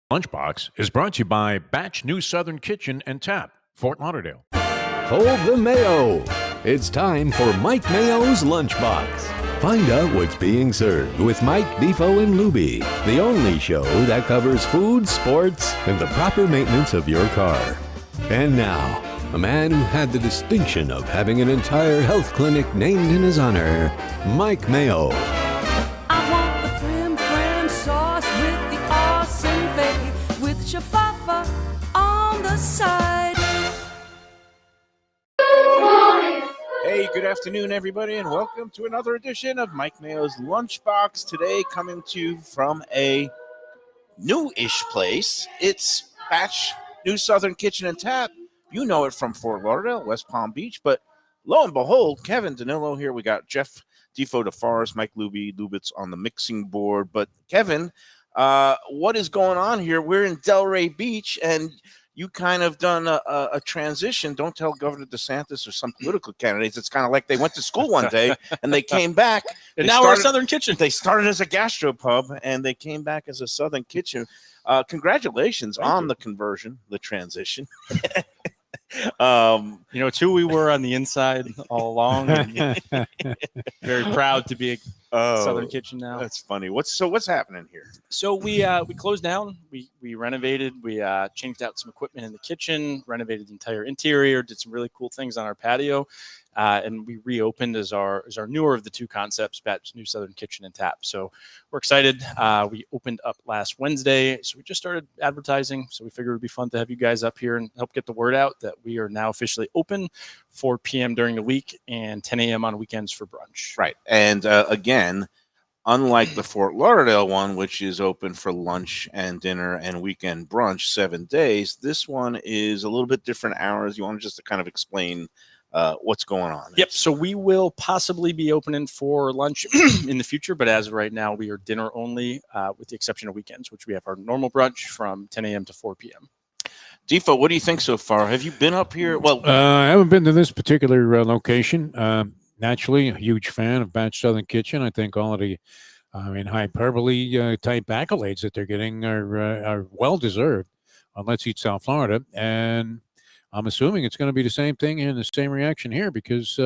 Lunchbox is brought to you by Batch New Southern Kitchen and Tap, Fort Lauderdale. Hold the Mayo. It's time for Mike Mayo's Lunchbox. Find out what's being served with Mike, Defo, and Luby, the only show that covers food, sports, and the proper maintenance of your car. And now, a man who had the distinction of having an entire health clinic named in his honor, Mike Mayo. I want the frim sauce with the awesome bay, with shafafa on the side. Hey, good afternoon, everybody, and welcome to another edition of Mike Mayo's Lunchbox. Today, coming to you from a new-ish place. It's Batch New Southern Kitchen and Tap. You know it from Fort Lauderdale, West Palm Beach, but lo and behold, Kevin Danilo here. We got Jeff Defo DeForest, Mike Lubitz on the mixing board. But Kevin, what is going on here? We're in Delray Beach, and you kind of done a transition. Don't tell Governor DeSantis or some political candidates. It's kind of like they went to school one day and they came back. And now we're a Southern Kitchen. They started as a gastropub and they came back as a Southern Kitchen. Congratulations on the conversion, the transition. It's who we were on the inside all along. And very proud to be a Southern Kitchen now. That's funny. What's happening here? So we closed down. We renovated. We changed out some equipment in the kitchen, renovated the entire interior, did some really cool things on our patio, and we reopened as our newer of the two concepts, Batch New Southern Kitchen and Tap. So we're excited. We opened up last Wednesday, so we just started advertising. So we figured it'd be fun to have you guys up here and help get the word out that we are now officially open, 4 p.m. during the week and 10 a.m. on weekends for brunch. Right. And again, unlike the Fort Lauderdale one, which is open for lunch and dinner and weekend brunch 7 days, this one is a little bit different hours. You want to just to kind of explain what's going on? Yep. So we will possibly be opening for lunch in the future, but as of right now, we are dinner only, with the exception of weekends, which we have our normal brunch from 10 a.m. to 4 p.m. Defo, what do you think so far? Have you been up here? Well, I haven't been to this particular location. Naturally, a huge fan of Batch Southern Kitchen. I think all of the, hyperbole type accolades that they're getting are well deserved on Let's Eat South Florida, and I'm assuming it's going to be the same thing and the same reaction here because,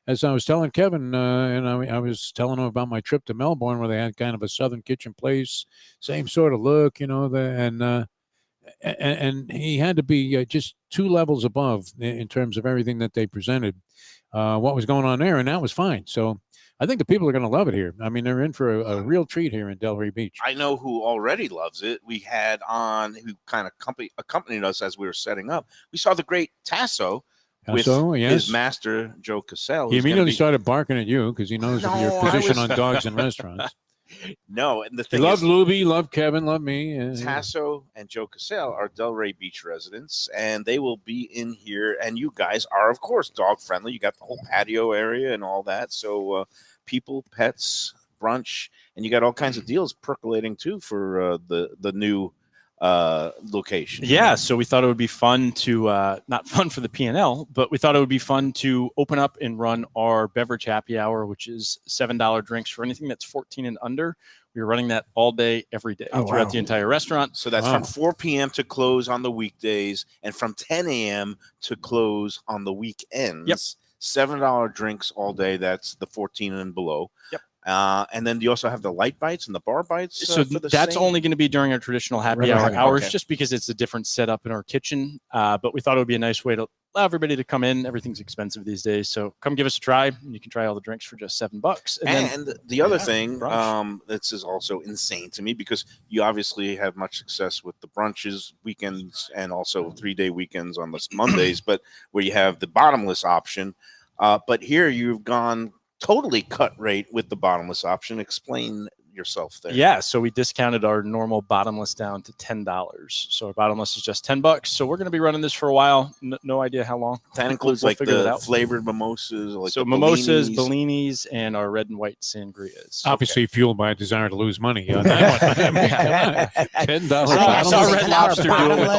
as I was telling Kevin, and I was telling him about my trip to Melbourne where they had kind of a Southern Kitchen place, same sort of look, and he had to be just 2 levels above in terms of everything that they presented, what was going on there, and that was fine. So I think the people are going to love it here. I mean, they're in for a real treat here in Delray Beach. I know who already loves it. We had on who kind of accompanied us as we were setting up. We saw the great Tasso with his master, Joe Cassell. He immediately started barking at you because he knows of your position on dogs in restaurants. No, and the thing love Luby, love Kevin, love me. Tasso and Joe Cassell are Delray Beach residents, and they will be in here. And you guys are, of course, dog friendly. You got the whole patio area and all that. So people, pets, brunch, and you got all kinds of deals percolating too for the new location. Yeah, so we thought it would be fun to not fun for the P&L, but we thought it would be fun to open up and run our beverage happy hour, which is $7 drinks for anything that's 14 and under. We're running that all day, every day throughout the entire restaurant. So that's from 4 p.m. to close on the weekdays and from 10 a.m. to close on the weekends. Yep. $7 drinks all day. That's the 14 and below. Yep. And then you also have the light bites and the bar bites. So that's only going to be on our traditional happy hour hours, just because it's a different setup in our kitchen. But we thought it would be a nice way to allow everybody to come in. Everything's expensive these days, so come give us a try. You can try all the drinks for just $7. And the other thing, this is also insane to me because you obviously have much success with the brunches, weekends, and also 3-day weekends on the Mondays, but where you have the bottomless option. But here you've gone totally cut rate with the bottomless option. Explain yourself there. Yeah, so we discounted our normal bottomless down to $10. So our bottomless is just $10. So we're going to be running this for a while. No idea how long. That includes like the flavored mimosas, like so mimosas, bellinis, and our red and white sangrias. Obviously fueled by a desire to lose money on that one. $10. I saw Red Lobster do it with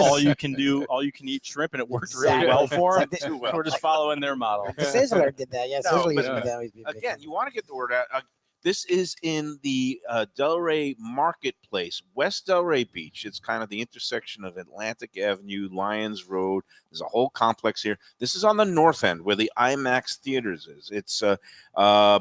all you can eat shrimp, and it worked really well for them. We're just following their model. Sizzler did that. Yeah, Sizzler used to always be again, you want to get the word out. This is in the Delray Marketplace, West Delray Beach. It's kind of the intersection of Atlantic Avenue, Lyons Road. There's a whole complex here. This is on the north end where the IMAX Theaters is. It's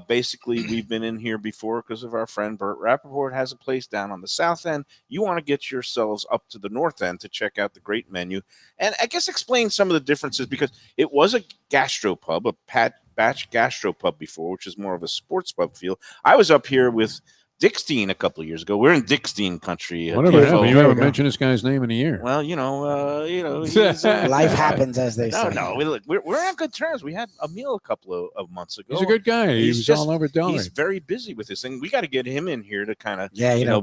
basically, we've been in here before because of our friend Bert Rappaport has a place down on the south end. You want to get yourselves up to the north end to check out the great menu. And I guess explain some of the differences, because it was a gastropub, a batch gastropub before, which is more of a sports pub feel. I was up here with Dickstein a couple of years ago. We're in Dickstein country. Whatever happened? You haven't mentioned this guy's name in a year. Well, he's, Life happens, as they say. No, we're on good terms. We had a meal a couple of months ago. He's a good guy. He was all over Delray. He's very busy with this thing. We got to get him in here to kind of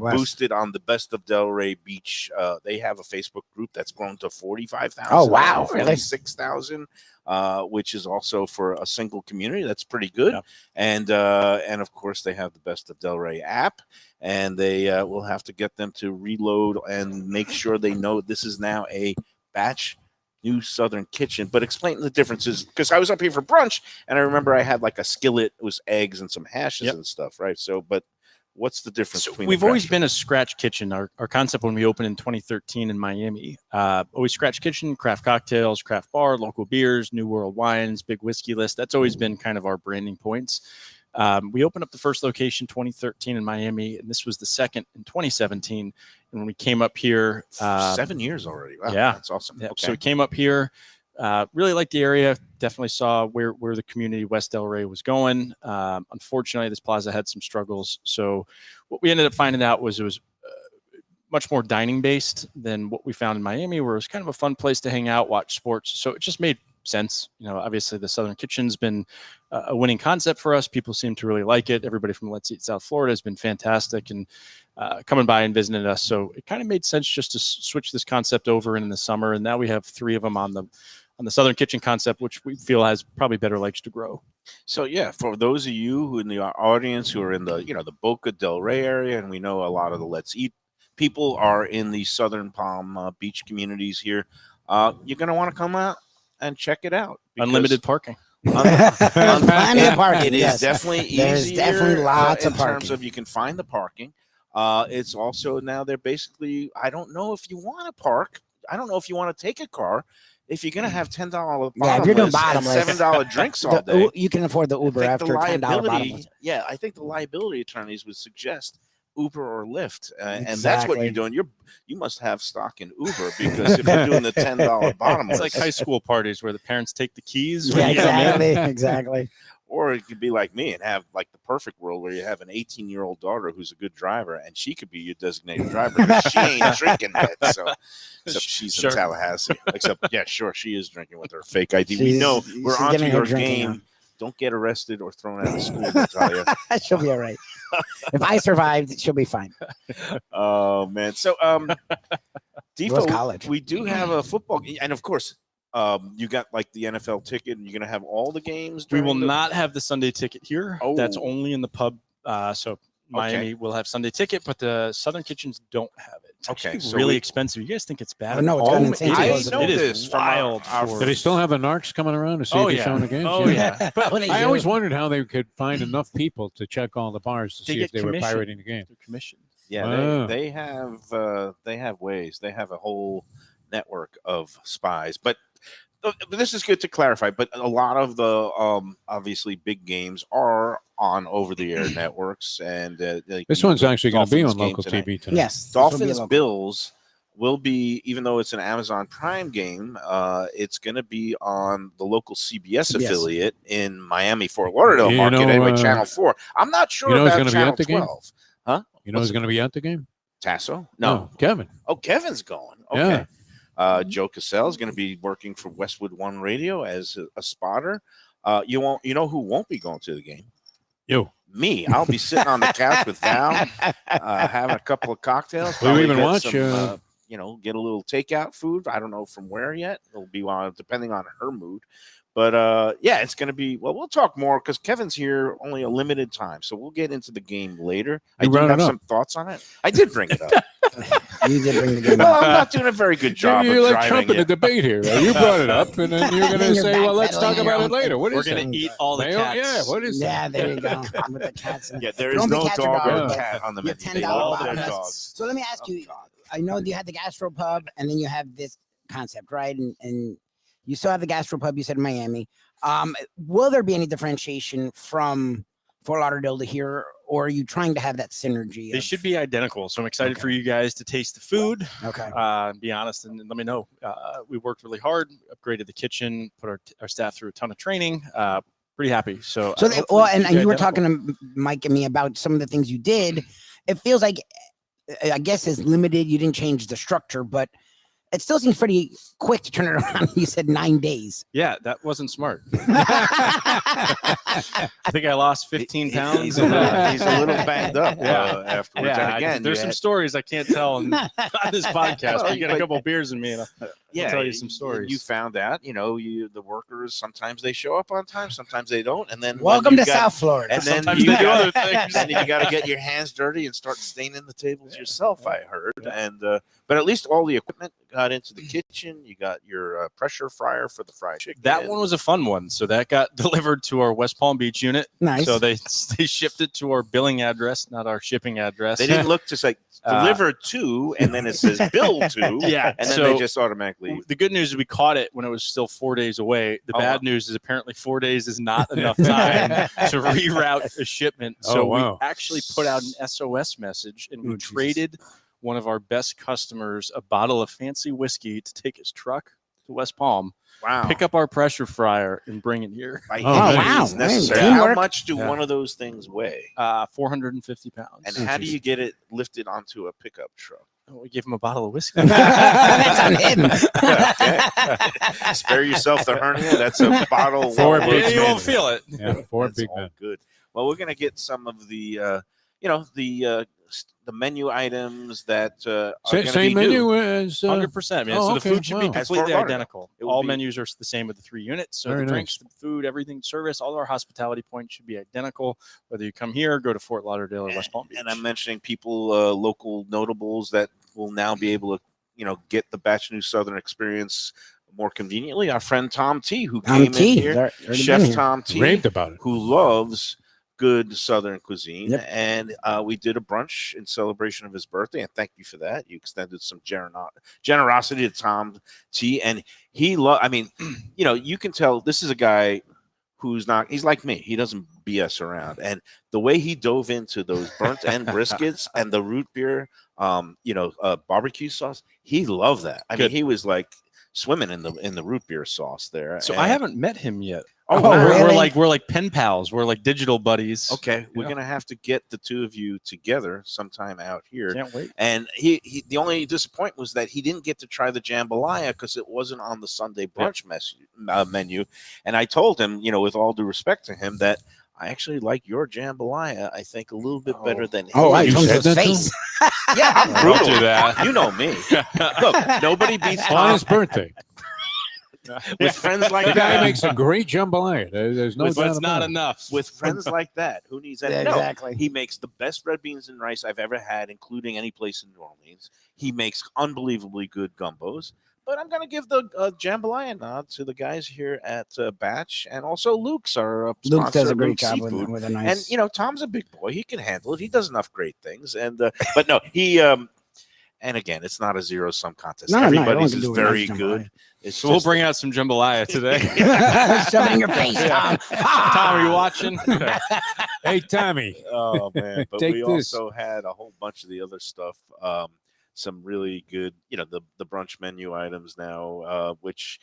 boost it on the Best of Delray Beach. They have a Facebook group that's grown to 45,000. Oh, wow. Really? 6,000. Which is also for a single community. That's pretty good. Yep. And of course, they have the Best of Delray app, and they will have to get them to reload and make sure they know this is now a batch new Southern kitchen. But explain the differences, because I was up here for brunch, and I remember I had like a skillet. It was eggs and some hashes and stuff, right? So, but what's the difference between we've always been a scratch kitchen. Our concept when we opened in 2013 in Miami, always scratch kitchen, craft cocktails, craft bar, local beers, new world wines, big whiskey list. That's always been kind of our branding points. We opened up the first location 2013 in Miami, and this was the second in 2017. And when we came up here, 7 years already. Wow, yeah, that's awesome. Yeah. Okay. So we came up here. Really liked the area. Definitely saw where the community West Delray was going. Unfortunately, this plaza had some struggles. So what we ended up finding out was it was much more dining based than what we found in Miami, where it was kind of a fun place to hang out, watch sports. So it just made sense. Obviously the Southern Kitchen's been a winning concept for us. People seem to really like it. Everybody from Let's Eat South Florida has been fantastic and coming by and visiting us. So it kind of made sense just to switch this concept over in the summer. And now we have 3 of them on the Southern Kitchen concept, which we feel has probably better legs to grow. So yeah, for those of you who in the audience who are in the the Boca Del Rey area, and we know a lot of the Let's Eat people are in the Southern Palm Beach communities here, you're going to want to come out and check it out. Unlimited parking. Plenty of parking. It is definitely easier. There's definitely lots of in parking. terms of you can find the parking. It's also now they're basically, I don't know if you want to park. I don't know if you want to take a car. If you're going to have $10 bottomless, if you're doing bottomless, $7 drinks all day, you can afford the Uber after $10 bottomless. Yeah, I think the liability attorneys would suggest Uber or Lyft, and that's what you're doing. You must have stock in Uber, because if you're doing the $10 bottomless, it's like high school parties where the parents take the keys. Yeah, exactly. Or it could be like me and have like the perfect world where you have an 18-year-old daughter who's a good driver, and she could be your designated driver because she ain't drinking yet. So except she's in Tallahassee. Except, yeah, sure, she is drinking with her fake ID. We know we're onto your game. On. Don't get arrested or thrown out of school, Natalia. She'll be all right. If I survived, she'll be fine. Oh, man. So, college. We do have a football game. And, of course, you got like the NFL ticket, and you're going to have all the games? We will not have the Sunday ticket here. Oh. That's only in the pub. So Miami will have Sunday ticket, but the Southern Kitchens don't have it. It's so really expensive. You guys think it's bad? No, it's it is wild. Do they still have the narcs coming around to see if they're showing the games? Oh, yeah. I always wondered how they could find enough people to check all the bars to see if they were pirating the game. Commission. Yeah, they have ways. They have a whole network of spies. But this is good to clarify. But a lot of the obviously big games are on over-the-air networks, and this one's actually going to be on local TV tonight. Yes, Dolphins Bills will be, even though it's an Amazon Prime game, it's going to be on the local CBS affiliate in Miami, Fort Lauderdale market, anyway, Channel 4. I'm not sure about Channel 12. Huh? You know who's going to be at the game? Tasso? No, Kevin. Oh, Kevin's going. Okay. Yeah. Joe Cassell is going to be working for Westwood One Radio as a spotter. You know who won't be going to the game? You. Me. I'll be sitting on the couch with Val, having a couple of cocktails. We even watch. Get a little takeout food. I don't know from where yet. It'll be depending on her mood. But it's going to be. Well, we'll talk more because Kevin's here only a limited time, so we'll get into the game later. I do have some thoughts on it. I did bring it up. You did bring the game Well, up. I'm not doing a very good job You're of like driving trumping the it. debate here. You brought it up, and then you're going to Then you're say, well, let's backpedaling talk on your about it own later. What We're is gonna that? eat all the Mayo? cats. Yeah, what is Yeah, that? there you go. With the cats. Yeah, there Don't is be no cats or dog or dogs, but cat on the you menu. have They $10 love their bottomless. dogs. So let me ask you. I know you had the gastropub, and then you have this concept, right? And you still have the gastropub. You said in Miami. Will there be any differentiation from Fort Lauderdale to here, or are you trying to have that synergy? They of- should be identical. So I'm excited Okay. for you guys to taste the food. Okay. Be honest and let me know. We worked really hard, upgraded the kitchen, put our staff through a ton of training. Pretty happy. So, So, hopefully well, it's and gonna be you were identical. talking to Mike and me about some of the things you did. It feels like, I guess, it's limited. You didn't change the structure, but it still seems pretty quick to turn it around. You said 9 days. Yeah, that wasn't smart. I think I lost 15 pounds. He's a little banged up Yeah. afterwards. And again, there's some stories I can't tell on this podcast. But you get a couple of beers in me, and I'll tell you some stories. You found out, the workers, sometimes they show up on time, sometimes they don't. And then when Welcome you to South Florida. And then Sometimes you they do got other things. Then you got to get your hands dirty and start staining the tables yourself. I heard, and but at least all the equipment got into the kitchen. You got your pressure fryer for the fried chicken. That one was a fun one. So that got delivered to our West Palm Beach unit. Nice. So they shipped it to our billing address, not our shipping address. They didn't look just like delivered to, and then it says bill to. Yeah, and then so they just automatically. The good news is we caught it when it was still 4 days away. The Oh, bad wow. news is apparently 4 days is not enough time to reroute a shipment. So Oh, wow. we actually put out an SOS message, and we Oh, Jesus. traded one of our best customers a bottle of fancy whiskey to take his truck to West Palm, Wow. pick up our pressure fryer, and bring it here. By Oh, any wow. means necessary. Teamwork. How much do Yeah. one of those things weigh? 450 pounds. And Oh, how do geez. you get it lifted onto a pickup truck? We gave him a bottle of whiskey. That's on him. Okay. Spare yourself the hernia. That's a bottle. Four well big worth you men. won't feel it. Yeah, four That's big all men. good. Well, we're gonna get some of the, the menu items that are going to be Same menu new. as 100%, man. oh, so okay, the food should be wow. As Fort completely Lauderdale. identical. It will All be- menus are the same with the 3 units. So Very the drinks, nice. the food, everything, service, all our hospitality points should be identical. Whether you come here, go to Fort Lauderdale or West Palm Beach. And I'm mentioning people, local notables that will now be able to, get the Batch New Southern experience more conveniently. Our friend Tom T, who Tom came T. in here, Already been Chef here. Tom T, raved about it. who loves good Southern cuisine. Yep. And we did a brunch in celebration of his birthday. And thank you for that. You extended some generosity to Tom T. And he you can tell this is a guy who's not, he's like me. He doesn't BS around. And the way he dove into those burnt end briskets and the root beer, barbecue sauce, he loved that. I mean, Good. he was like swimming in the root beer sauce there. So And- I haven't met him yet. Oh, we're, really? we're like pen pals. We're like digital buddies. Okay, we're Yeah. gonna have to get the two of you together sometime out here. Can't wait. And he the only disappointment was that he didn't get to try the jambalaya because it wasn't on the Sunday brunch menu. And I told him, with all due respect to him, that I actually like your jambalaya. I think a little bit better than his. Oh, I You told him said to his that to face. Yeah, I'm Don't brutal. do that. You know me. Look, nobody beats On Tom his birthday. with friends like The guy that. makes a great jambalaya. There's no But doubt it's about not it. enough. With friends like that, who needs that? Yeah, No, exactly. he makes the best red beans and rice I've ever had, including any place in New Orleans. He makes unbelievably good gumbos. But I'm going to give the jambalaya nod to the guys here at Batch, and also Luke's our Luke sponsor, does a great Luke job Seafood. with a nice. And Tom's a big boy; he can handle it. He does enough great things. And but no, he. And again, it's not a zero-sum contest. No, Everybody's everyone can is do a very nice good. jambalaya. It's So we'll just- bring out some jambalaya today. Shove it in your face, Tom. Tom, are you watching? Hey, Tommy. Oh man! But Take we this. also had a whole bunch of the other stuff. Some really good, the brunch menu items now, which,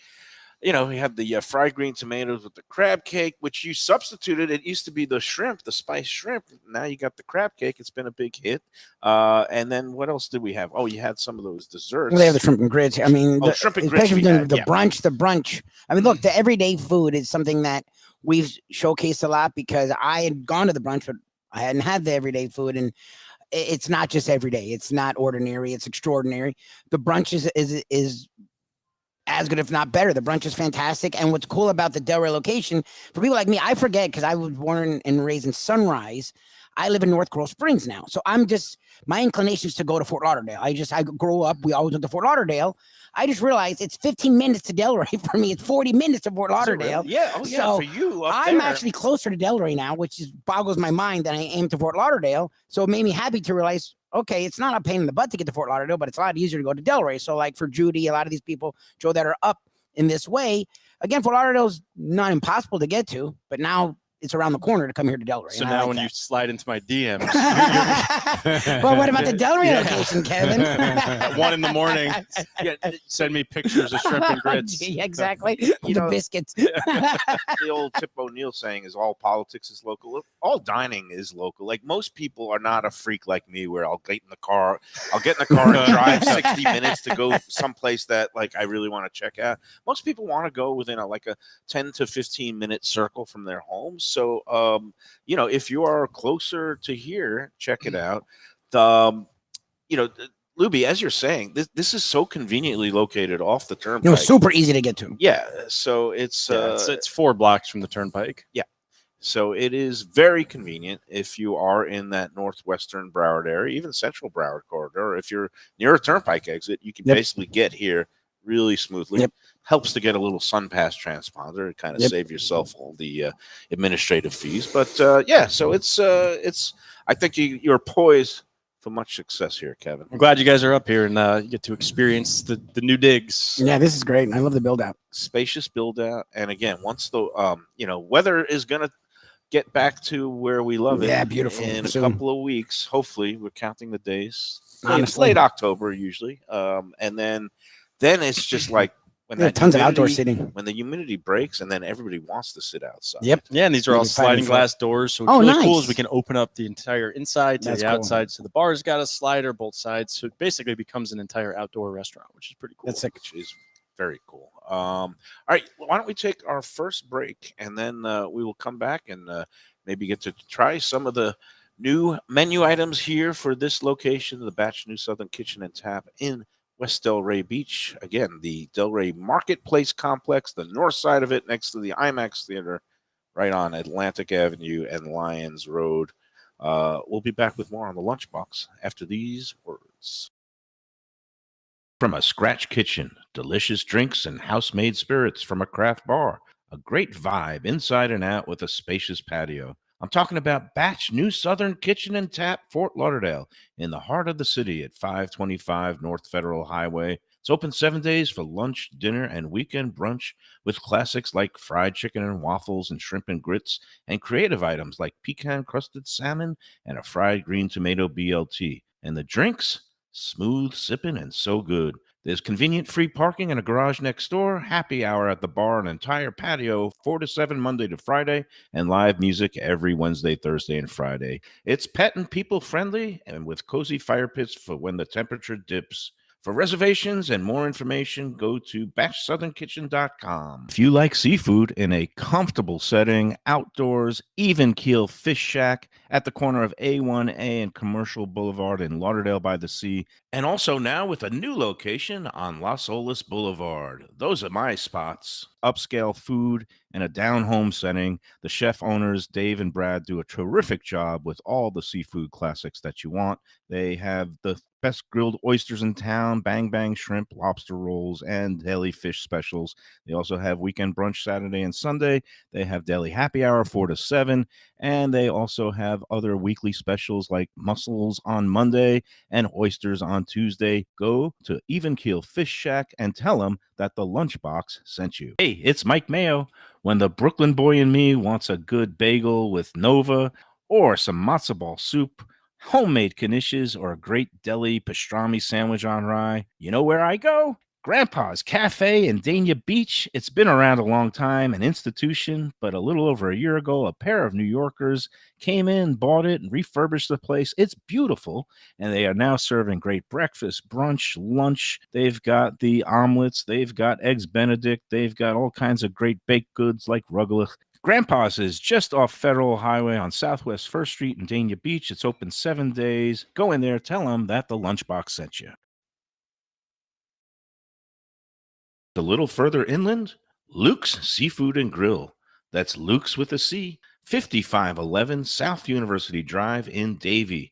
we had the fried green tomatoes with the crab cake, which you substituted. It used to be the shrimp, the spiced shrimp. Now you got the crab cake. It's been a big hit. And then what else did we have? Oh, you had some of those desserts. Well, they have the shrimp and grits. I mean, Oh, shrimp and grits especially we the, had, the yeah. brunch. The brunch. I mean, look, the everyday food is something that we've showcased a lot because I had gone to the brunch, but I hadn't had the everyday food, and it's not just everyday. It's not ordinary. It's extraordinary. The brunch is as good, if not better. The brunch is fantastic. And what's cool about the Delray location, for people like me, I forget because I was born and raised in Sunrise. I live in North Coral Springs now. So my inclination is to go to Fort Lauderdale. I grew up, we always went to Fort Lauderdale. I just realized it's 15 minutes to Delray for me. It's 40 minutes to Fort Is it Lauderdale. really? Yeah. Oh, yeah. So for you, up I'm there. actually closer to Delray now, which boggles my mind that I am to Fort Lauderdale. So it made me happy to realize, okay, it's not a pain in the butt to get to Fort Lauderdale, but it's a lot easier to go to Delray. So like for Judy, a lot of these people, Joe, that are up in this way, again, Fort Lauderdale's not impossible to get to, but now it's around the corner to come here to Delray. So now when you slide into my DMs, well, what about the Delray location, Kevin? at 1 a.m, send me pictures of shrimp and grits. Yeah, exactly. You The know, biscuits. The old Tip O'Neill saying is all politics is local. All dining is local. Like most people are not a freak like me where I'll get in the car and drive 60 minutes to go someplace that like I really want to check out. Most people want to go within a 10 to 15 minute circle from their homes. So, if you are closer to here, check it out. Luby, as you're saying, this is so conveniently located off the turnpike. Super easy to get to. Yeah, so it's 4 blocks from the turnpike. Yeah, so it is very convenient if you are in that northwestern Broward area, even central Broward corridor. Or if you're near a turnpike exit, you can basically get here really smoothly. Yep. Helps to get a little SunPass transponder and kind of save yourself all the administrative fees. But so it's. I think you're poised for much success here, Kevin. I'm glad you guys are up here and you get to experience the new digs. Yeah, this is great. I love the build out. Spacious build out, and again, once the weather is gonna get back to where we love it. Yeah, beautiful. In a Soon. couple of weeks, hopefully, we're counting the days. It's Honestly. late October usually, and then it's just like when Yeah, that tons of outdoor humidity- seating. when the humidity breaks, and then everybody wants to sit outside. Yep. Yeah, and these are all Maybe 5 sliding and 4. glass doors. So what's Oh, really cool nice. is we can open up the entire inside to That's the cool. outside. So the bar's got a slider both sides. So it basically becomes an entire outdoor restaurant, which is pretty cool. That's sick. Which is very cool. All right, why don't we take our first break, and then we will come back and maybe get to try some of the new menu items here for this location, the Batch New Southern Kitchen and Tap in West Delray Beach. Again, the Delray Marketplace Complex, the north side of it, next to the IMAX Theater, right on Atlantic Avenue and Lyons Road. We'll be back with more on the Lunchbox after these words. From a scratch kitchen, delicious drinks and house-made spirits from a craft bar, a great vibe inside and out with a spacious patio. I'm talking about Batch New Southern Kitchen and Tap, Fort Lauderdale, in the heart of the city at 525 North Federal Highway. It's open 7 days for lunch, dinner, and weekend brunch with classics like fried chicken and waffles and shrimp and grits, and creative items like pecan-crusted salmon and a fried green tomato BLT. And the drinks? Smooth sipping and so good. There's convenient free parking and a garage next door, happy hour at the bar, an entire patio, 4 to 7 Monday to Friday, and live music every Wednesday, Thursday, and Friday. It's pet and people friendly and with cozy fire pits for when the temperature dips. For reservations and more information, go to batchsouthernkitchen.com. If you like seafood in a comfortable setting, outdoors, even keel fish shack at the corner of A1A and Commercial Boulevard in Lauderdale by the Sea, and also now with a new location on Las Olas Boulevard. Those are my spots. Upscale food and a down-home setting. The chef owners, Dave and Brad, do a terrific job with all the seafood classics that you want. They have the best grilled oysters in town, bang bang shrimp, lobster rolls, and deli fish specials. They also have weekend brunch Saturday and Sunday. They have deli happy hour 4 to 7, and they also have other weekly specials like mussels on Monday and oysters on Tuesday. Go to Even Keel Fish Shack and tell them that the Lunchbox sent you. Hey, it's Mike Mayo. When the Brooklyn boy in me wants a good bagel with Nova or some matzo ball soup, homemade knishes, or a great deli pastrami sandwich on rye, you know where I go? Grandpa's Cafe in Dania Beach. It's been around a long time, an institution, but a little over a year ago, a pair of New Yorkers came in, bought it, and refurbished the place. It's beautiful, and they are now serving great breakfast, brunch, lunch. They've got the omelets. They've got eggs Benedict. They've got all kinds of great baked goods like rugelach. Grandpa's is just off Federal Highway on Southwest 1st Street in Dania Beach. It's open 7 days. Go in there, tell them that the Lunchbox sent you. A little further inland, Luke's Seafood and Grill. That's Luke's with a C. 5511 South University Drive in Davie.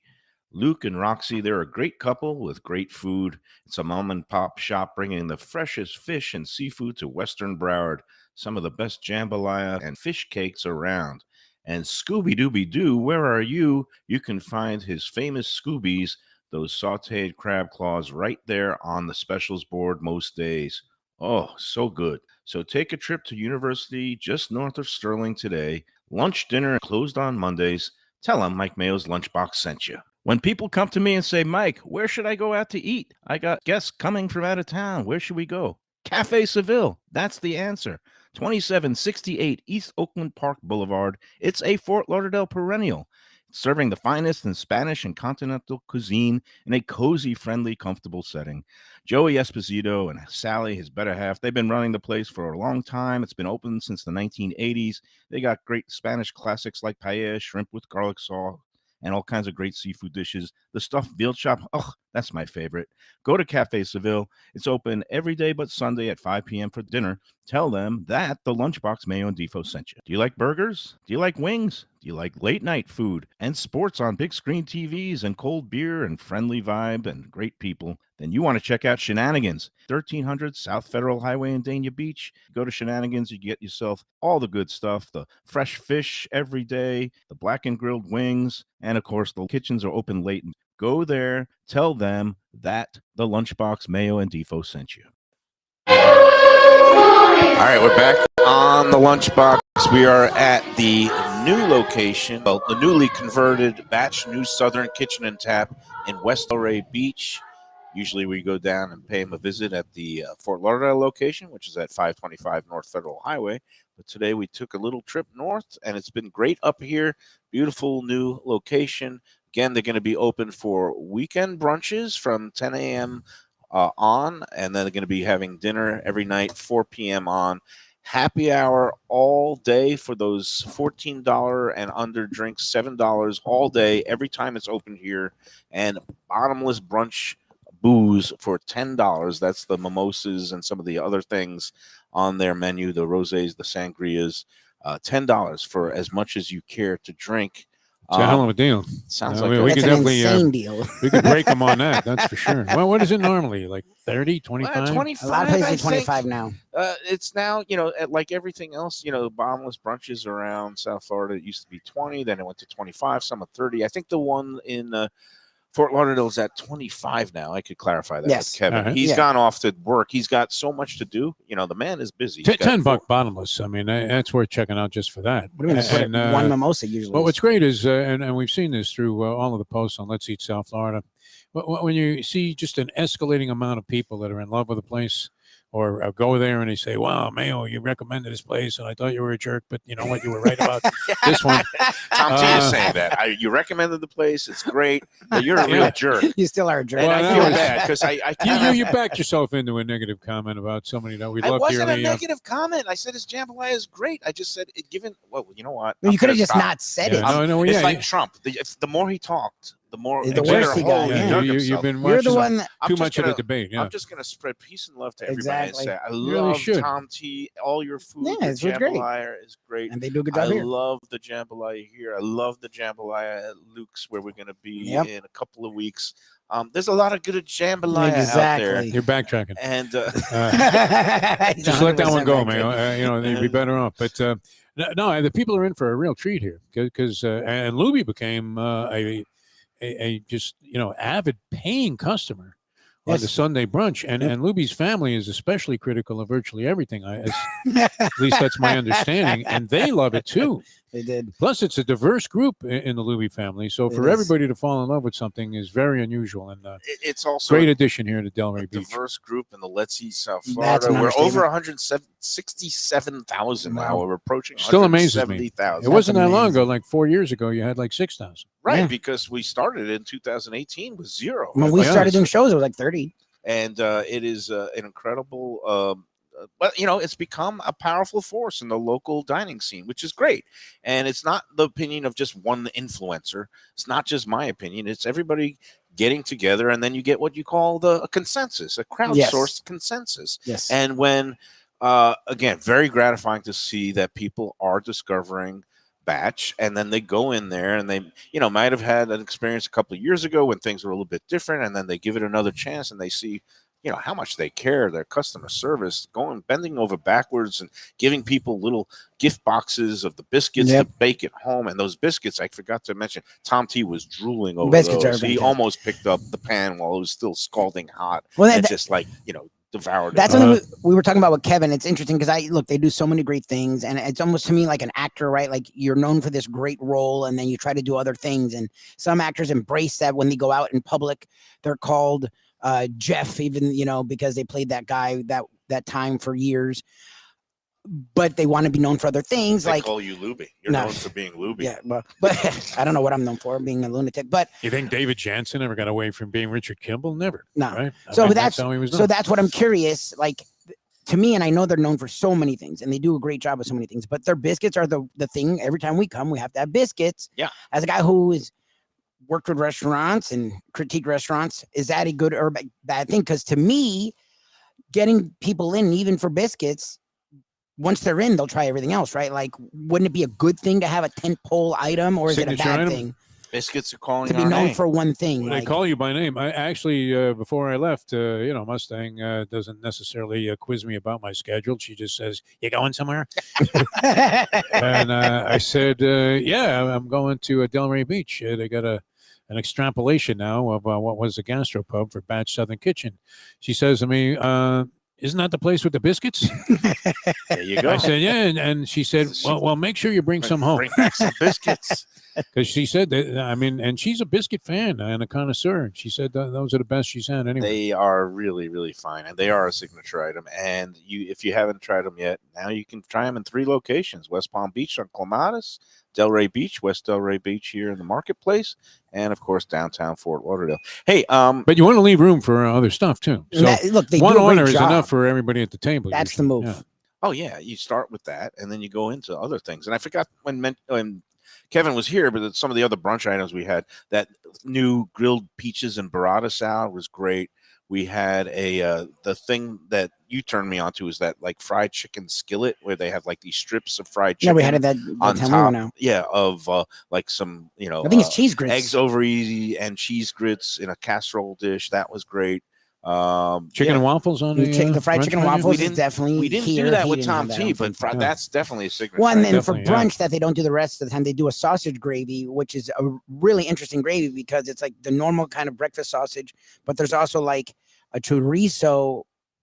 Luke and Roxy, they're a great couple with great food. It's a mom and pop shop bringing the freshest fish and seafood to Western Broward. Some of the best jambalaya and fish cakes around. And Scooby-Dooby-Doo, where are you? You can find his famous Scoobies, those sauteed crab claws, right there on the specials board most days. Oh, so good. So take a trip to University just north of Sterling today. Lunch, dinner, closed on Mondays. Tell them Mike Mayo's Lunchbox sent you. When people come to me and say, Mike, where should I go out to eat? I got guests coming from out of town. Where should we go? Cafe Seville. That's the answer. 2768 East Oakland Park Boulevard. It's a Fort Lauderdale perennial, serving the finest in Spanish and continental cuisine in a cozy, friendly, comfortable setting. Joey Esposito and Sally, his better half, they've been running the place for a long time. It's been open since the 1980s. They got great Spanish classics like paella, shrimp with garlic sauce, and all kinds of great seafood dishes. The stuffed veal chop, oh, that's my favorite. Go to Cafe Seville. It's open every day but Sunday at 5 p.m. for dinner. Tell them that the Lunchbox Mayo and Defo sent you. Do you like burgers? Do you like wings? Do you like late night food and sports on big screen TVs and cold beer and friendly vibe and great people? Then you want to check out Shenanigans, 1300 South Federal Highway in Dania Beach. Go to Shenanigans, you get yourself all the good stuff, the fresh fish every day, the black and grilled wings, and of course the kitchens are open late. Go there, tell them that the Lunchbox Mayo and Defo sent you. All right, we're back on the Lunchbox. We are at the new location, well, the newly converted Batch New Southern Kitchen and Tap in West Delray Beach. Usually we go down and pay him a visit at the Fort Lauderdale location, which is at 525 North Federal Highway. But today we took a little trip north, and it's been great up here. Beautiful new location. Again, they're going to be open for weekend brunches from 10 a.m. On, and then they're going to be having dinner every night, 4 p.m. on. Happy hour all day for those $14 and under drinks, $7 all day, every time it's open here. And bottomless brunch booze for $10. That's the mimosas and some of the other things on their menu, the rosés, the sangrias. $10 for as much as you care to drink. It's a hell of a deal. Sounds we like could That's an definitely insane deal. we could break them on that. That's for sure. Well, what is it normally? Like 30, 25? 25. A lot of places I are 25 now. It's now, like everything else, bottomless brunches around South Florida. It used to be 20, then it went to 25, some at 30. I think the one in Fort Lauderdale is at 25 now. I could clarify that Yes. with Kevin. Uh-huh. He's Yeah. gone off to work. He's got so much to do. The man is busy. He's got $10 bottomless. I mean, that's worth checking out just for that. What do you mean? It's And, one mimosa usually. well, what's great is, and we've seen this through all of the posts on Let's Eat South Florida, when you see just an escalating amount of people that are in love with a place, or go there and they say, wow, Mayo, you recommended this place, and I thought you were a jerk, but you know what? You were right about this one. Tom T is saying that. You recommended the place. It's great, but you're a real jerk. You still are a jerk. And Well, I that feel was- bad because I You backed yourself into a negative comment about somebody that we I love wasn't dearly. a negative comment. I said his jambalaya is great. I just said, well, you know what? Well, you I'm could have gonna just stop. not said Yeah, it. no, It's yeah, like Trump. The more he talked, the more The into worse a he hole got, he yeah. dug You've himself. been You're watching the one that. I'm too just much of gonna- the debate. Yeah. I'm just going to spread peace and love to everybody Exactly. and say, I You really love should. Tom T. All your food. Yeah, the it's great. jambalaya is great. And they do a good I job here. love the jambalaya here. I love the jambalaya at Luke's, where we're going to be Yep. in a couple of weeks. There's a lot of good jambalaya out there. Exactly. You're backtracking. And Just let that one go, man. man. They'd be better off. But no, the people are in for a real treat here because and Luby became a just avid paying customer on Yes. the Sunday brunch, and Yep. and Luby's family is especially critical of virtually everything. At least that's my understanding, and they love it too. They did. Plus, it's a diverse group in the Luby family, so It for is. everybody to fall in love with something is very unusual, and it's also great addition here to a Delray Beach. diverse group in the Let's Eat South That's Florida. an We're over understatement. 167,000 now. Wow. We're approaching Still amazes me. 170,000. It wasn't that long amazing. ago. Like 4 years ago, you had like 6,000. Right, Yeah. because we started in 2018 with zero. When we Yeah. started doing shows, it was like 30. And it is an incredible but it's become a powerful force in the local dining scene, which is great. And it's not the opinion of just one influencer. It's not just my opinion. It's everybody getting together, and then you get what you call a consensus, a crowdsourced consensus. Yes. And when again, very gratifying to see that people are discovering batch, and then they go in there and they, might have had an experience a couple of years ago when things were a little bit different, and then they give it another chance and they see, how much they care, their customer service, bending over backwards and giving people little gift boxes of the biscuits to bake at home. And those biscuits, I forgot to mention, Tom T was drooling over Biscuits those. are He fantastic. almost picked up the pan while it was still scalding hot, Well, and just devoured That's it. something we were talking about with Kevin. It's interesting because they do so many great things, and it's almost to me like an actor, right? Like you're known for this great role, and then you try to do other things. And some actors embrace that when they go out in public. They're called Jeff, even because they played that guy that time for years. But they want to be known for other things. They like call you Luby. You're known for being Luby. Yeah, but I don't know what I'm known for, being a lunatic. But You think David Jansen ever got away from being Richard Kimball? Never. No. Right? So that's how he was. so that's what I'm curious. Like to me, and I know they're known for so many things, and they do a great job with so many things. But their biscuits are the thing. Every time we come, we have to have biscuits. Yeah. As a guy who is worked with restaurants and critiqued restaurants, is that a good or bad thing? Because to me, getting people in, even for biscuits, once they're in, they'll try everything else, right? Like, wouldn't it be a good thing to have a tentpole item, or is it a Signature bad item? thing Biscuits are calling to be our known name. for one thing? They Like, call you by name. I actually, before I left, Mustang doesn't necessarily quiz me about my schedule. She just says, "You going somewhere?" And I said, "Yeah, I'm going to Delray Beach. They got an extrapolation now of what was the gastropub for Batch Southern Kitchen." She says to me, "Isn't that the place with the biscuits?" There you go. I said, "Yeah," and she said, "Well, make sure you bring some home." Bring back some biscuits. Because she said that, and she's a biscuit fan and a connoisseur. She said those are the best she's had anyway. They are really, really fine, and they are a signature item. And if you haven't tried them yet, now you can try them in 3 locations: West Palm Beach on Clematis, Delray Beach, West Delray Beach here in the marketplace, and of course downtown Fort Lauderdale. Hey, But you want to leave room for other stuff too. So look, they one do a great order is job. enough for everybody at the table. That's the usually. move. Yeah. oh yeah, you start with that, and then you go into other things. And I forgot when Kevin was here, but some of the other brunch items we had, that new grilled peaches and burrata salad was great. We had the thing that you turned me on to is that like fried chicken skillet where they have like these strips of fried chicken. Yeah, we had it that on time we top. went out. Yeah, of like some I think it's cheese grits. eggs over easy and cheese grits in a casserole dish. That was great. Chicken and waffles on The fried brunch chicken menu? waffles We is definitely We didn't here. do that He with didn't Tom have that, I T, don't but think. that's definitely a signature. Well, and then for Definitely, yeah. brunch that they don't do the rest of the time, they do a sausage gravy, which is a really interesting gravy because it's like the normal kind of breakfast sausage, but there's also like a chorizo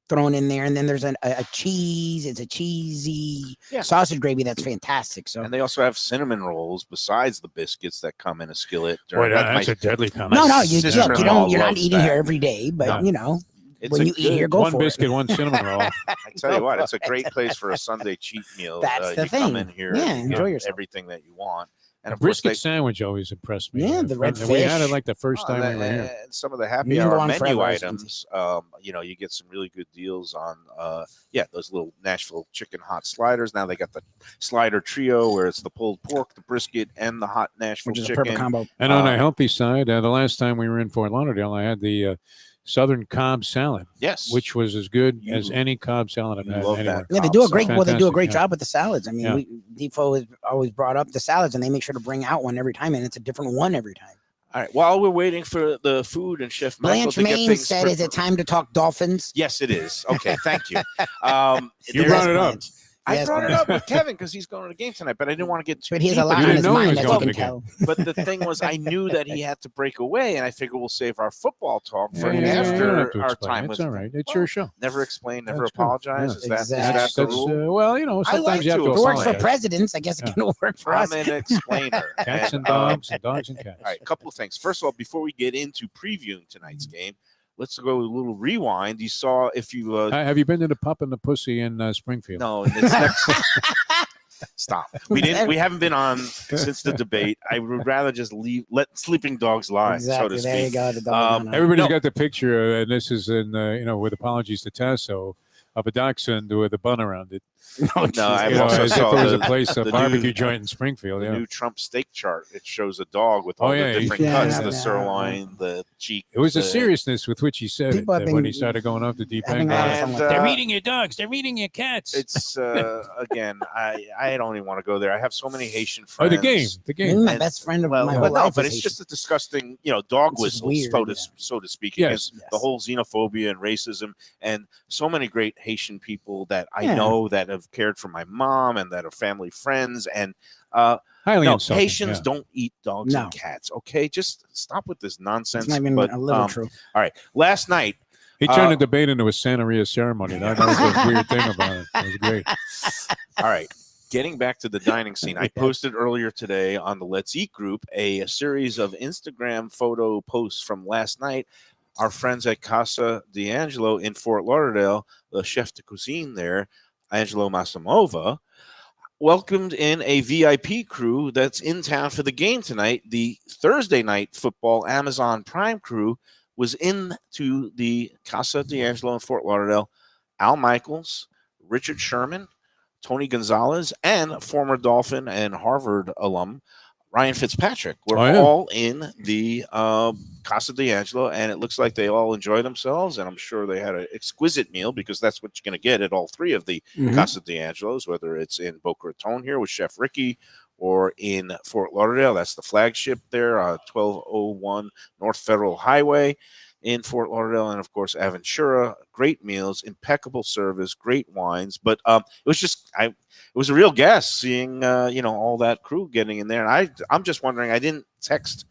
thrown in there, and then there's a cheese. It's a cheesy sausage gravy that's fantastic. So And they also have cinnamon rolls besides the biscuits that come in a skillet. Boy, that's my- a deadly combination. no, you sister-in-law you're not loves eating that. here every day, but No. It's when a you eat good- here, go One for biscuit, it. one cinnamon roll. I tell you what, it's a for great place for a Sunday cheat meal. That's the you come thing. in here, Yeah, and you enjoy get yourself. everything that you want. And The of course, brisket sandwich always impressed me. Yeah, the red We had it fish. like the first time we were here. some of the happy You can go hour on menu forever, items, you get some really good deals on, those little Nashville chicken hot sliders. Now they got the slider trio where it's the pulled pork, the brisket, and the hot Nashville which is a chicken. perfect combo. And on a healthy side, the last time we were in Fort Lauderdale, I had the Southern Cobb salad, Yes, which was as good as any Cobb salad I've you had love anywhere. that. Yeah, they do a great. Fantastic, Well, they do a great yeah. job with the salads. I mean, Yeah. Defoe has always brought up the salads, and they make sure to bring out one every time, and it's a different one every time. All right. While we're waiting for the food and Chef Michael Blanche to get Main things said, "Is it time to talk dolphins?" Yes, it is. Okay, thank you. You brought it up. I Yes, brought it Blanche. up with Kevin because he's going to the game tonight, but I didn't want to get too But he has deep a lot into on didn't his know he mind, was as you going can to the tell. But the thing was, I knew that he had to break away, and I figured we'll save our football talk for Yeah, you don't have after to our explain. time It's with all right. It's Well, your show. Never explain, never That's good. apologize. Yeah. Is that Exactly. the rule? Well, I sometimes like you have to to If it works for apologize. presidents, I guess it Yeah. can work for us. I'm an explainer. Cats and um, dogs and dogs and cats. All right, a couple of things. First of all, before we get into previewing tonight's game, let's go a little rewind. You saw if you Have you been to the Pup and the Pussy in Springfield? no, it's next. Stop. We haven't been on since the debate. I would rather just let sleeping dogs lie, Exactly. so to There you speak. go. The dog. Everybody's No. got the picture, and this is in with apologies to Tasso, of a dachshund with a bun around it. No, No, I You know, also as if saw it was a the- place, a the barbecue new- joint in Springfield. the Yeah, new Trump steak chart. It shows a dog with Oh, all yeah, the different yeah, cuts: yeah, the yeah. sirloin, the cheek. it was the the- seriousness with which he said People it have when been he started going off the deep having end. a lot of going, fun And with they're that. eating your dogs. They're eating your cats. It's again, I don't even want to go there. I have so many Haitian Oh, friends. the game. The Maybe game. my And- best friend of Well, my but whole no, life but is it's Haitian. just a disgusting, dog It's just whistle, weird, so to speak, Yes. against the whole xenophobia and racism, and so many great Haitian people that I Yeah. know that have cared for my mom and that are family friends, and Highly no, insulting. Haitians yeah. don't eat dogs No. and cats. Okay, just stop with this nonsense. It's not even But a little true. all right, last night. He turned the debate into a Santeria ceremony. That was the weird thing about it. It was great. All right. Getting back to the dining scene, I posted earlier today on the Let's Eat group a series of Instagram photo posts from last night. Our friends at Casa D'Angelo in Fort Lauderdale, the chef de cuisine there, Angelo Massimova, welcomed in a VIP crew that's in town for the game tonight. The Thursday night football Amazon Prime crew was into the Casa D'Angelo in Fort Lauderdale. Al Michaels, Richard Sherman, Tony Gonzalez, and former Dolphin and Harvard alum Ryan Fitzpatrick were Oh, yeah. all in the Casa D'Angelo, and it looks like they all enjoy themselves. And I'm sure they had an exquisite meal because that's what you're going to get at all three of the Mhm. Casa D'Angelos, whether it's in Boca Raton here with Chef Ricky or in Fort Lauderdale. That's the flagship there, 1201 North Federal Highway in Fort Lauderdale, and of course Aventura. Great meals, impeccable service, great wines. But it was just it was a real gas seeing all that crew getting in there. And I'm just wondering. I didn't text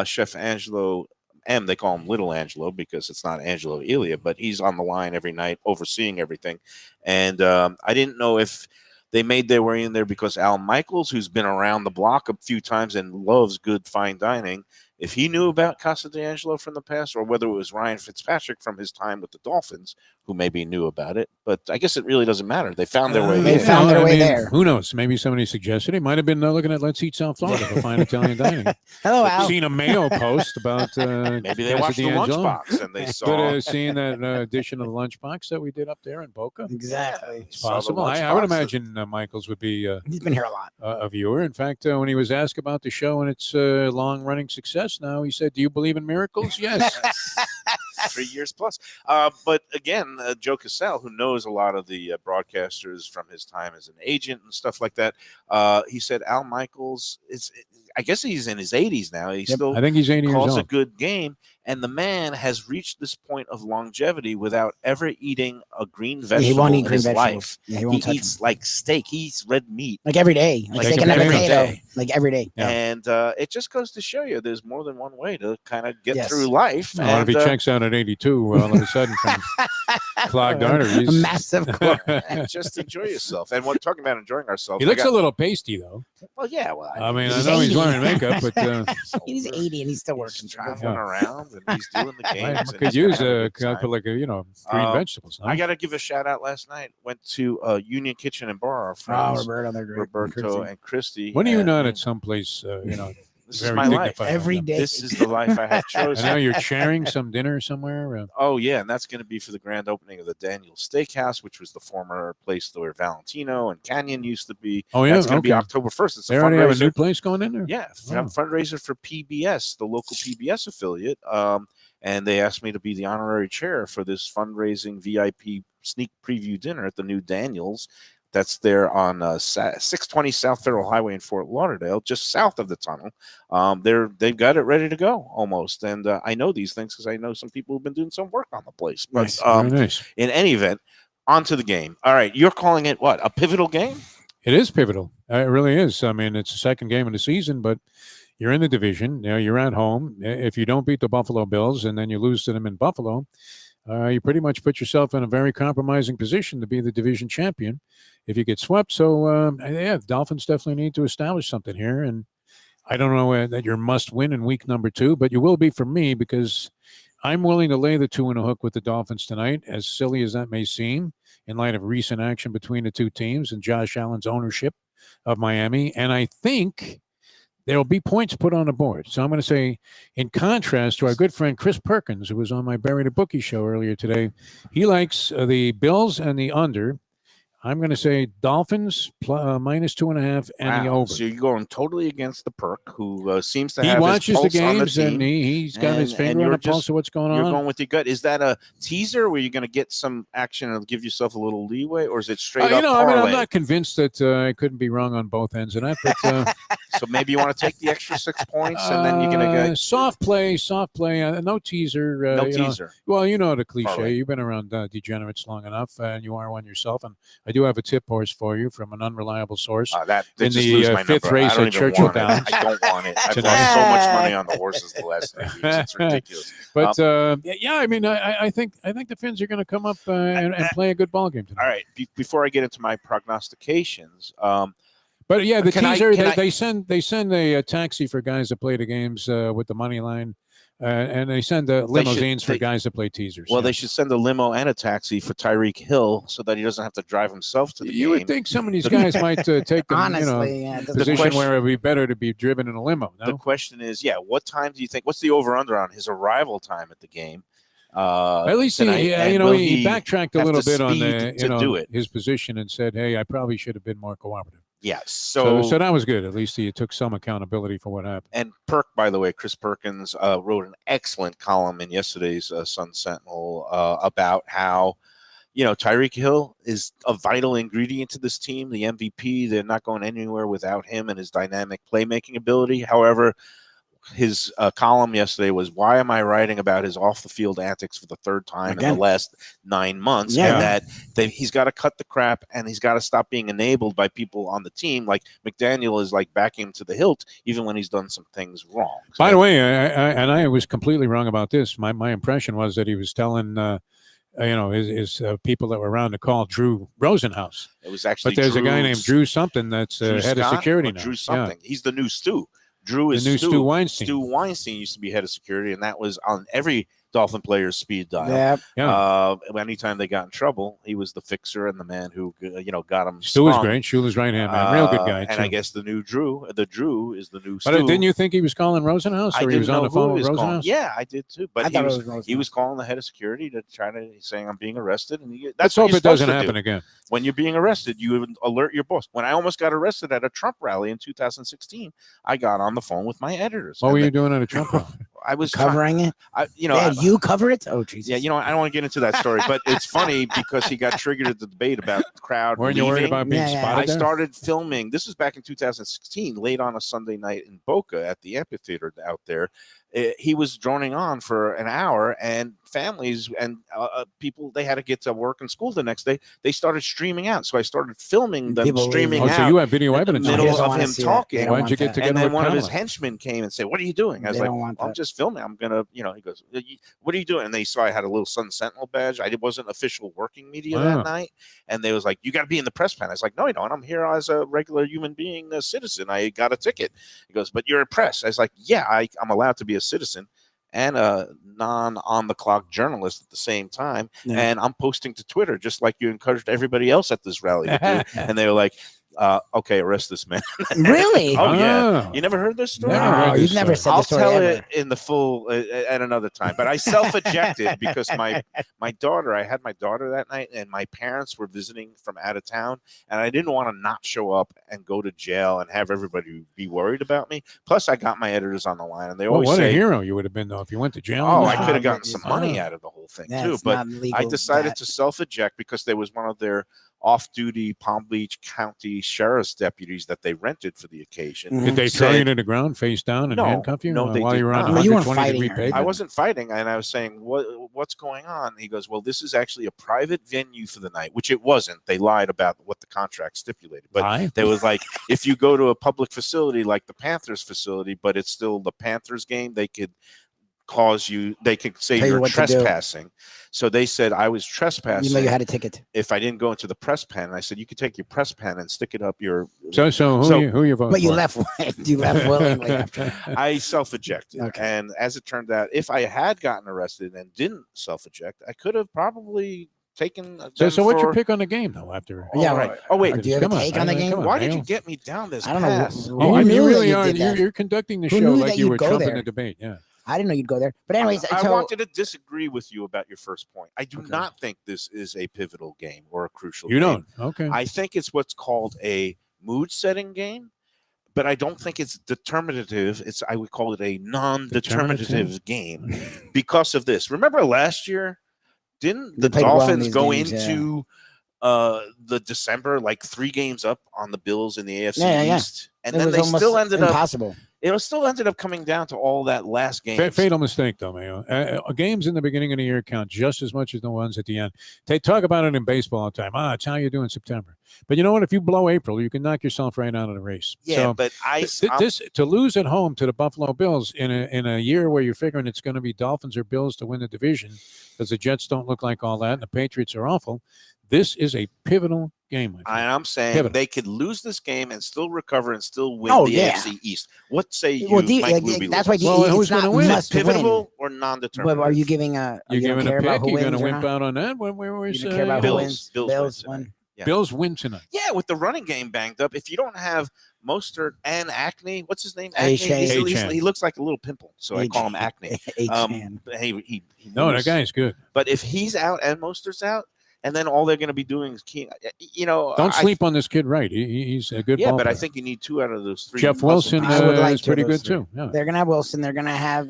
Chef Angelo M. They call him Little Angelo because it's not Angelo Elia, but he's on the line every night overseeing everything. And I didn't know if they made their way in there because Al Michaels, who's been around the block a few times and loves good fine dining, if he knew about Casa D'Angelo from the past, or whether it was Ryan Fitzpatrick from his time with the Dolphins, who maybe knew about it. But I guess it really doesn't matter. They found their way They in. found their way there. Who knows? Maybe somebody suggested it. Might have been looking at Let's Eat South Florida to find Italian dining. Hello, Al. Seen a Mayo post about Maybe they Casa watched the D'Angelo. Lunchbox and they Could saw. have seen that edition of the Lunchbox that we did up there in Boca. Exactly. It's saw the possible. I would Lunchbox. imagine Michaels would be He's been here a lot. a viewer. In fact, when he was asked about the show and its long-running success now, he said, "Do you believe in miracles?" Yes. 3 years plus. But again, Joe Cassell, who knows a lot of the broadcasters from his time as an agent and stuff like that, he said Al Michaels I guess he's in his 80s now. He still I think he's 80 years calls a old. good game, and the man has reached this point of longevity without ever eating a green vegetable He won't eat in green his vegetables. life. Yeah, he He won't touch eats like steak. He eats red meat. like every day. Like Like steak and a every potato. day. Like every day. Yeah. And it just goes to show you there's more than one way to kind of get Yes. through life. Well, if And, he checks out at 82, all of a sudden from clogged arteries. A massive core. and just enjoy yourself. And we're talking about enjoying ourselves. He looks a little pasty, though. well, yeah. Well, I mean, I He's know he's 80. wearing makeup, but He's 80 and he's still working. He's Travel. traveling around and he's doing the I games. and could he's use having a good time. couple green vegetables. Huh? I got to give a shout out. Last night went to Union Kitchen and Bar. Our Oh, friends Roberto, they're great. Roberto Chrissy. and Christy. When are you and not at someplace, This is very my life. dignified? Every day. This is the life I have I know chosen. you're sharing some dinner somewhere. Oh yeah, and that's going to be for the grand opening of the Daniel Steakhouse, which was the former place where Valentino and Canyon used to be. Oh, yeah? That's going to be Okay. October 1st. It's a They already have a fundraiser. new place going in there? Yeah, Oh. fundraiser for PBS, the local PBS affiliate. And they asked me to be the honorary chair for this fundraising VIP sneak preview dinner at the new Daniels. That's there on 620 South Federal Highway in Fort Lauderdale, just south of the tunnel. They've got it ready to go almost. And I know these things because I know some people who've been doing some work on the place. But Nice. Very nice. in any event, on to the game. All right, you're calling it what? A pivotal game? It is pivotal. It really is. I mean, it's the second game of the season, but you're in the division. You're at home. If you don't beat the Buffalo Bills and then you lose to them in Buffalo, you pretty much put yourself in a very compromising position to be the division champion if you get swept. So, the Dolphins definitely need to establish something here. And I don't know that you're must win in week number 2, but you will be for me because I'm willing to lay the 2 and a hook with the Dolphins tonight, as silly as that may seem, in light of recent action between the two teams and Josh Allen's ownership of Miami. And I think there will be points put on the board. So I'm going to say, in contrast to our good friend Chris Perkins, who was on my Bury the Bookie show earlier today, he likes the Bills and the under. I'm going to say Dolphins minus 2.5 and the Wow. over. So you're going totally against the Perk, who seems to He have watches his the pulse on the games team. and he's got his And finger on you're the pulse of what's going You're on. going with your gut. Is that a teaser where you're going to get some action and give yourself a little leeway, or is it straight up I mean, parlay? I'm not convinced that I couldn't be wrong on both ends of that, but So maybe you want to take the extra 6 points, and then you're going to get soft play, no teaser. no you know. teaser. Well, you know the cliche. Parlay. You've been around degenerates long enough, and you are one yourself. And I do have a tip horse for you from an unreliable source. They in just the, lose my fifth number. race I don't at even Churchill want it. Downs. I don't want it. I've Tonight. lost so much money on the horses the last 3 weeks. It's ridiculous. But yeah, I mean, I think the Finns are going to come up and play a good ball game tonight. All right. Before I get into my prognostications, But yeah, the Can I- teaser can I- they send a taxi for guys that play the games with the money line, and they send limousines for guys that play teasers. well, yeah. they should send a limo and a taxi for Tyreek Hill so that he doesn't have to drive himself to the You game. would think some of these guys might take them, Honestly, yeah, it doesn't- position question- where it would be better to be driven in a limo. The No, question is, what time do you think? What's the over/under on his arrival time at the game? at least tonight, he and will will he he backtracked a have little the bit on speed to do it? his position and said, "Hey, I probably should have been more cooperative." Yes. So that was good. At least he took some accountability for what happened. And Perk, by the way, Chris Perkins wrote an excellent column in yesterday's Sun Sentinel about how, Tyreek Hill is a vital ingredient to this team, the MVP. They're not going anywhere without him and his dynamic playmaking ability. However, his column yesterday was, why am I writing about his off-the-field antics for the third time in Again. the last 9 months? Yeah. And that he's got to cut the crap and he's got to stop being enabled by people on the team. Like McDaniel is like backing him to the hilt, even when he's done some things wrong. By the way, I was completely wrong about this. My impression was that he was telling his people that were around to call Drew Rosenhaus. It was actually But there's a guy named Drew something that's Drew head of Scott security or now. Drew Yeah. something. He's the new Stu. Drew is The new Stu Weinstein. Stu Weinstein used to be head of security, and that was on every Dolphin player's speed dial. Yep. Yeah. Anytime they got in trouble, he was the fixer and the man who got them. Stu was great. Shula's right hand man. Real good guy, And too. I guess the Drew is the new But Stu. didn't you think he was calling Rosenhaus, I or he didn't was on know the phone who he with was calling. Rosenhaus? Yeah, I did too. But I he thought it was, was Rosenhaus. he was calling the head of security to try to saying I'm being arrested, and Let's that's what hope you're it doesn't supposed to happen do. again. When you're being arrested, you would alert your boss. When I almost got arrested at a Trump rally in 2016, I got on the phone with my editors. What were you doing at a Trump rally? I was trying- Covering it. You cover it. Oh, Jesus. Yeah, I don't want to get into that story, but it's funny because he got triggered at the debate about the crowd. Weren't you worried leaving. about being Yeah, yeah. spotted I there? started filming. This was back in 2016, late on a Sunday night in Boca at the amphitheater out there. He was droning on for an hour, and families and people, they had to get to work and school the next day. They started streaming out, so I started filming them People streaming Oh, out. so you have video in the evidence. middle He doesn't of wanna him see that. talking. They don't Why'd want you get that. together And then with one of his Kamala? henchmen came and said, "What are you doing?" I was They like, don't want "I'm that. just filming. I'm gonna," he goes, "What are you doing?" And they saw I had a little Sun Sentinel badge. I wasn't official working media Wow. that night, and they was like, "You got to be in the press pen." I was like, "No, I don't. I'm here as a regular human being, a citizen. I got a ticket." He goes, "But you're a press." I was like, "Yeah, I'm allowed to be a citizen and a non-on-the-clock journalist at the same time, Yeah. and I'm posting to Twitter just like you encouraged everybody else at this rally to do." And they were like, "Okay, arrest this man." Really? Oh, yeah. Oh. You never heard this story? Never heard No, this you've never story. said I'll the story tell ever. it in the full at another time. But I self-ejected because my daughter, I had my daughter that night, and my parents were visiting from out of town, and I didn't want to not show up and go to jail and have everybody be worried about me. Plus, I got my editors on the line, and they Well, always what say, a hero you would have been, though, if you went to jail. "Oh, No, I could have yeah, gotten some money yeah. out of the whole thing Yeah, too." it's But not legal, I decided that. to self-eject because there was one of their off-duty Palm Beach County sheriff's deputies that they rented for the occasion. Mhm. Did they throw said- you to the ground face down and No, handcuff you no, they while did you were on not. the Well, you weren't 120-degree fighting her. I pavement? wasn't fighting, and I was saying, "What's going on?" He goes, "Well, this is actually a private venue for the night," which it wasn't. They lied about what the contract stipulated, but Aye. they was like, if you go to a public facility like the Panthers facility, but it's still the Panthers game, they could they could say Tell you you're what to do. trespassing. So they said I was trespassing You know you had a ticket. if I didn't go into the press pen. And I said, "You could take your press pen and stick it up your." So who you voting But you for? left. You left willingly after. I self-ejected, Okay. and as it turned out, if I had gotten arrested and didn't self-eject, I could have probably taken. So what's your for- pick on the game, though, after? Yeah, All right. Oh wait, Do you have a Come on, take on the man, game? come on. why did Mayo. you get me down this I don't know. path? Who Oh, I mean, knew you that really you are. did that? You're conducting the Who show knew like that you you'd were go Trump in there? the debate. Yeah. I didn't know you'd go there. But anyways, I so wanted to disagree with you about your first point. I do Okay. not think this is a pivotal game or a crucial You game. don't? Okay. I think it's what's called a mood-setting game, but I don't think it's determinative. I would call it a non-determinative game because of this. Remember last year, didn't the played well in Dolphins these go games, into the December like 3 games up on the Bills in the AFC East, and it then was they almost still ended up. impossible. It still ended up coming down to all that last game. Fatal mistake, though, Mayo. Games in the beginning of the year count just as much as the ones at the end. They talk about it in baseball all the time. It's how you do in September. But you know what? If you blow April, you can knock yourself right out of the race. Yeah, so but this to lose at home to the Buffalo Bills in a year where you're figuring it's going to be Dolphins or Bills to win the division because the Jets don't look like all that and the Patriots are awful. This is a pivotal game. I'm saying pivotal. They could lose this game and still recover and still win the AFC East. What say you, Well, Mike Luby? that's why who's it's not gonna win? must pivotal win. or non-determinative? But are you giving a? You're you don't giving care a about pick. who You're going wins to or wimp not? out on that. Where You don't care about who wins. Bills win. Yeah. Bills win tonight. Yeah, with the running game banged up. If you don't have Mostert and Acne, what's his name? A-Chan. He looks like a little pimple, so I call him Acne. A-Chan. He No, moves. that guy's good. But if he's out and Mostert's out, and then all they're going to be doing is Don't sleep on this kid, right? He's a good. Yeah, ball but I player. think you need 2 out of those 3. Jeff Wilson I would like is pretty those good three. too. Yeah. They're gonna have Wilson. They're gonna have.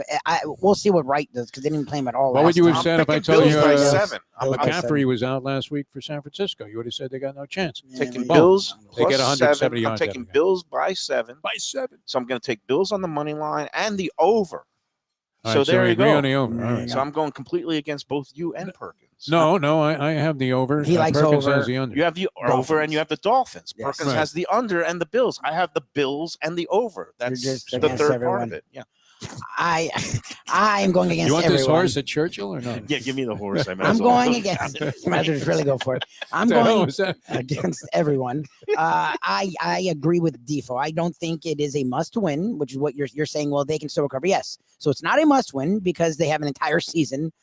We'll see what Wright does because they didn't play him at all. What would you have last said time. if I picking told Bills you by Bills. 7? Bills by McCaffrey 7. was out last week for San Francisco? You would have said they got no chance. Taking Yeah, Bills They plus get 170 7. I'm yards out taking of it. Bills by 7. By 7. So I'm going to take Bills on the money line and the over. All So right, there we you agree go. on the over. All There you right. So I'm going completely against both you and Perkins. No, I have the over. He likes Perkins over. has the under. You have the over and you have the Dolphins. Yes. Perkins Right. has the under and the Bills. I have the Bills and the over. That's just the against third part everyone. of it. Yeah. I am going against You want everyone. this horse at Churchill or not? Yeah, give me the horse. I'm going against. You might as well just really go for it. I'm What the hell going was that? against everyone. I agree with Defo. I don't think it is a must win, which is what you're saying. Well, they can still recover. Yes. So it's not a must win because they have an entire season.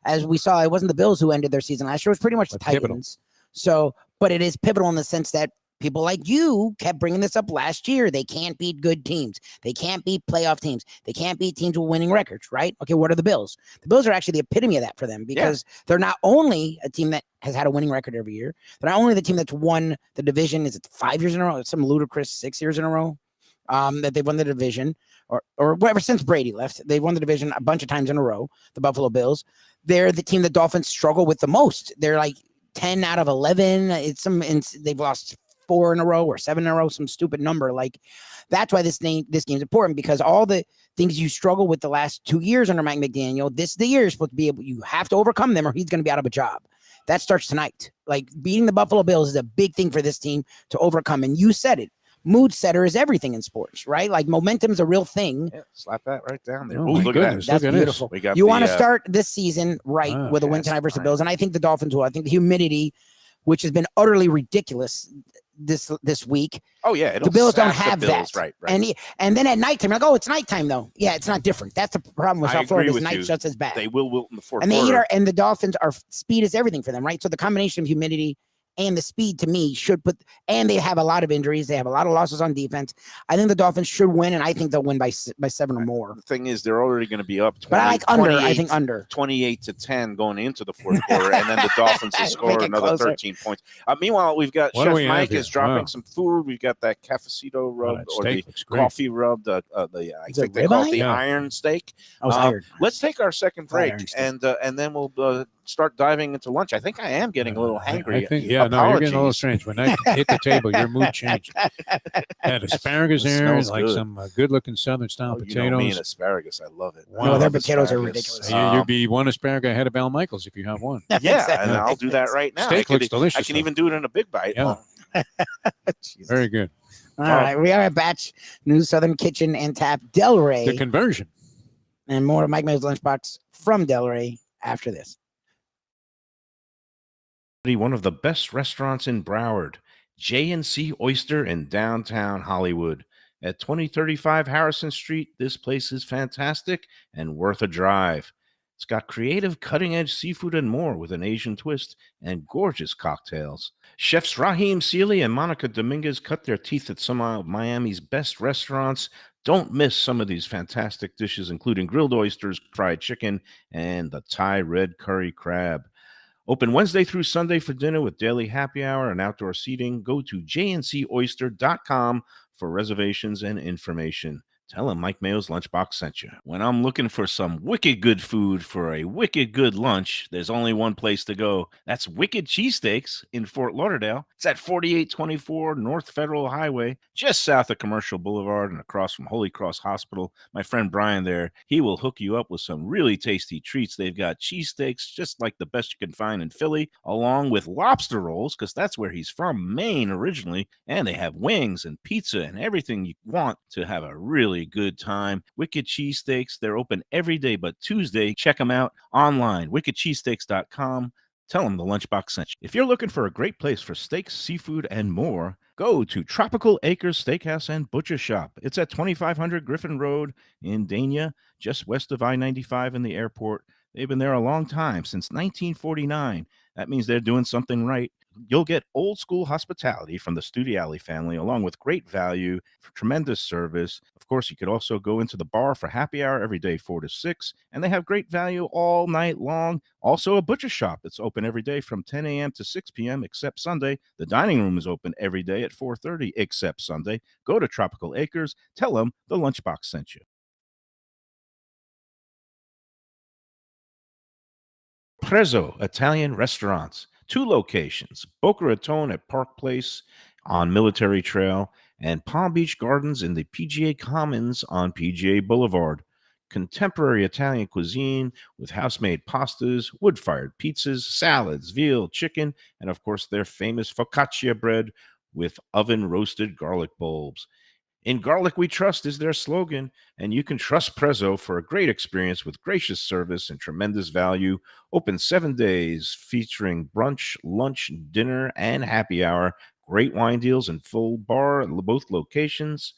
As we saw, it wasn't the Bills who ended their season last year. It was pretty much the But pivotal. Titans. So, but it is pivotal in the sense that people like you kept bringing this up last year. They can't beat good teams. They can't beat playoff teams. They can't beat teams with winning records, right? Okay, what are the Bills? The Bills are actually the epitome of that for them because they're not only a team that has had a winning record every year, they're not only the team that's won the division, is it 5 years in a row? It's some ludicrous 6 years in a row that they've won the division or whatever since Brady left. They've won the division a bunch of times in a row, the Buffalo Bills. They're the team the Dolphins struggle with the most. They're like 10 out of 11. They've lost 4 in a row or 7 in a row, some stupid number. Like that's why this game's important because all the things you struggle with the last 2 years under Mike McDaniel, this is the year you're supposed to be able. You have to overcome them, or he's going to be out of a job. That starts tonight. Like beating the Buffalo Bills is a big thing for this team to overcome. And you said it. Mood setter is everything in sports, right? Like momentum is a real thing. Yeah, slap that right down there. Oh, Ooh, my look goodness. at That's Look at this. beautiful. We got You the, want to start this season right Ah, with a win yes, tonight versus the fine. Bills, and I think the Dolphins will. I think the humidity, which has been utterly ridiculous this week, that. Oh yeah, it'll the Bills don't sack the have Bills, that. Right. And then at nighttime, like, oh, it's nighttime though. Yeah, it's not different. That's the problem with I South Florida. agree Is with night you. just as bad. They will wilt in the fourth And quarter. the Dolphins are speed is everything for them, right? So the combination of humidity and the speed to me should put, and they have a lot of injuries. They have a lot of losses on defense. I think the Dolphins should win, and I think they'll win by 7 or more. The thing is, they're already going to be up. 20, But I like under. I 28 think under. 28-10 going into the fourth quarter, and then the Dolphins will Make score it another closer. 13 points. Meanwhile, we've got What do Chef we have Mike here? is dropping Wow. some food. We've got that cafecito rub that or the steak looks great. coffee rub. I Is it think they call it ribeye? the Yeah. iron steak. I was Um, hired. Let's take our second break, Flat iron and then we'll start diving into lunch. I think I am getting a little hangry. I think, yeah, no, you're getting a little Apologies. strange. When I hit the table, your mood changed. Had asparagus It there, smells like good. some good-looking Southern style Oh, you know me and potatoes. asparagus. I love it. I No, love their potatoes are asparagus. ridiculous. You'd be one asparagus ahead of Al Michaels if you have one. Yeah, and I'll do that right now. Steak looks delicious. I can though. even do it in a big bite. Yeah. Very good. All right, we are at Batch New Southern Kitchen and Tap Delray, The conversion. and more of Mike Mayo's Lunchbox from Delray after this. One of the best restaurants in Broward, J&C Oyster in downtown Hollywood. At 2035 Harrison Street, this place is fantastic and worth a drive. It's got creative, cutting-edge seafood and more with an Asian twist and gorgeous cocktails. Chefs Raheem Seeley and Monica Dominguez cut their teeth at some of Miami's best restaurants. Don't miss some of these fantastic dishes, including grilled oysters, fried chicken, and the Thai red curry crab. Open Wednesday through Sunday for dinner with daily happy hour and outdoor seating. Go to jncoyster.com for reservations and information. Tell them Mike Mayo's Lunchbox sent you. When I'm looking for some wicked good food for a wicked good lunch, there's only one place to go. That's Wicked Cheesesteaks in Fort Lauderdale. It's at 4824 North Federal Highway, just south of Commercial Boulevard and across from Holy Cross Hospital. My friend Brian there, he will hook you up with some really tasty treats. They've got cheesesteaks just like the best you can find in Philly, along with lobster rolls, because that's where he's from, Maine originally. And they have wings and pizza and everything you want to have a really good time. Wicked Cheesesteaks, they're open every day but Tuesday. Check them out online, wickedcheesesteaks.com. Tell them the Lunchbox sent you. If you're looking for a great place for steaks, seafood, and more, go to Tropical Acres Steakhouse and Butcher Shop. It's at 2500 Griffin Road in Dania, just west of I-95 in the airport. They've been there a long time, since 1949. That means they're doing something right. You'll get old school hospitality from the Studiali family, along with great value, tremendous service. Of course, you could also go into the bar for happy hour every day, 4 to 6, and they have great value all night long. Also, a butcher shop that's open every day from 10 a.m. to 6 p.m. except Sunday. The dining room is open every day at 4:30 except Sunday. Go to Tropical Acres. Tell them the Lunchbox sent you. Prezzo Italian Restaurants. 2 locations, Boca Raton at Park Place on Military Trail and Palm Beach Gardens in the PGA Commons on PGA Boulevard. Contemporary Italian cuisine with house-made pastas, wood-fired pizzas, salads, veal, chicken, and of course their famous focaccia bread with oven-roasted garlic bulbs. In Garlic We Trust is their slogan, and you can trust Prezzo for a great experience with gracious service and tremendous value. Open 7 days, featuring brunch, lunch, dinner, and happy hour. Great wine deals and full bar at both locations.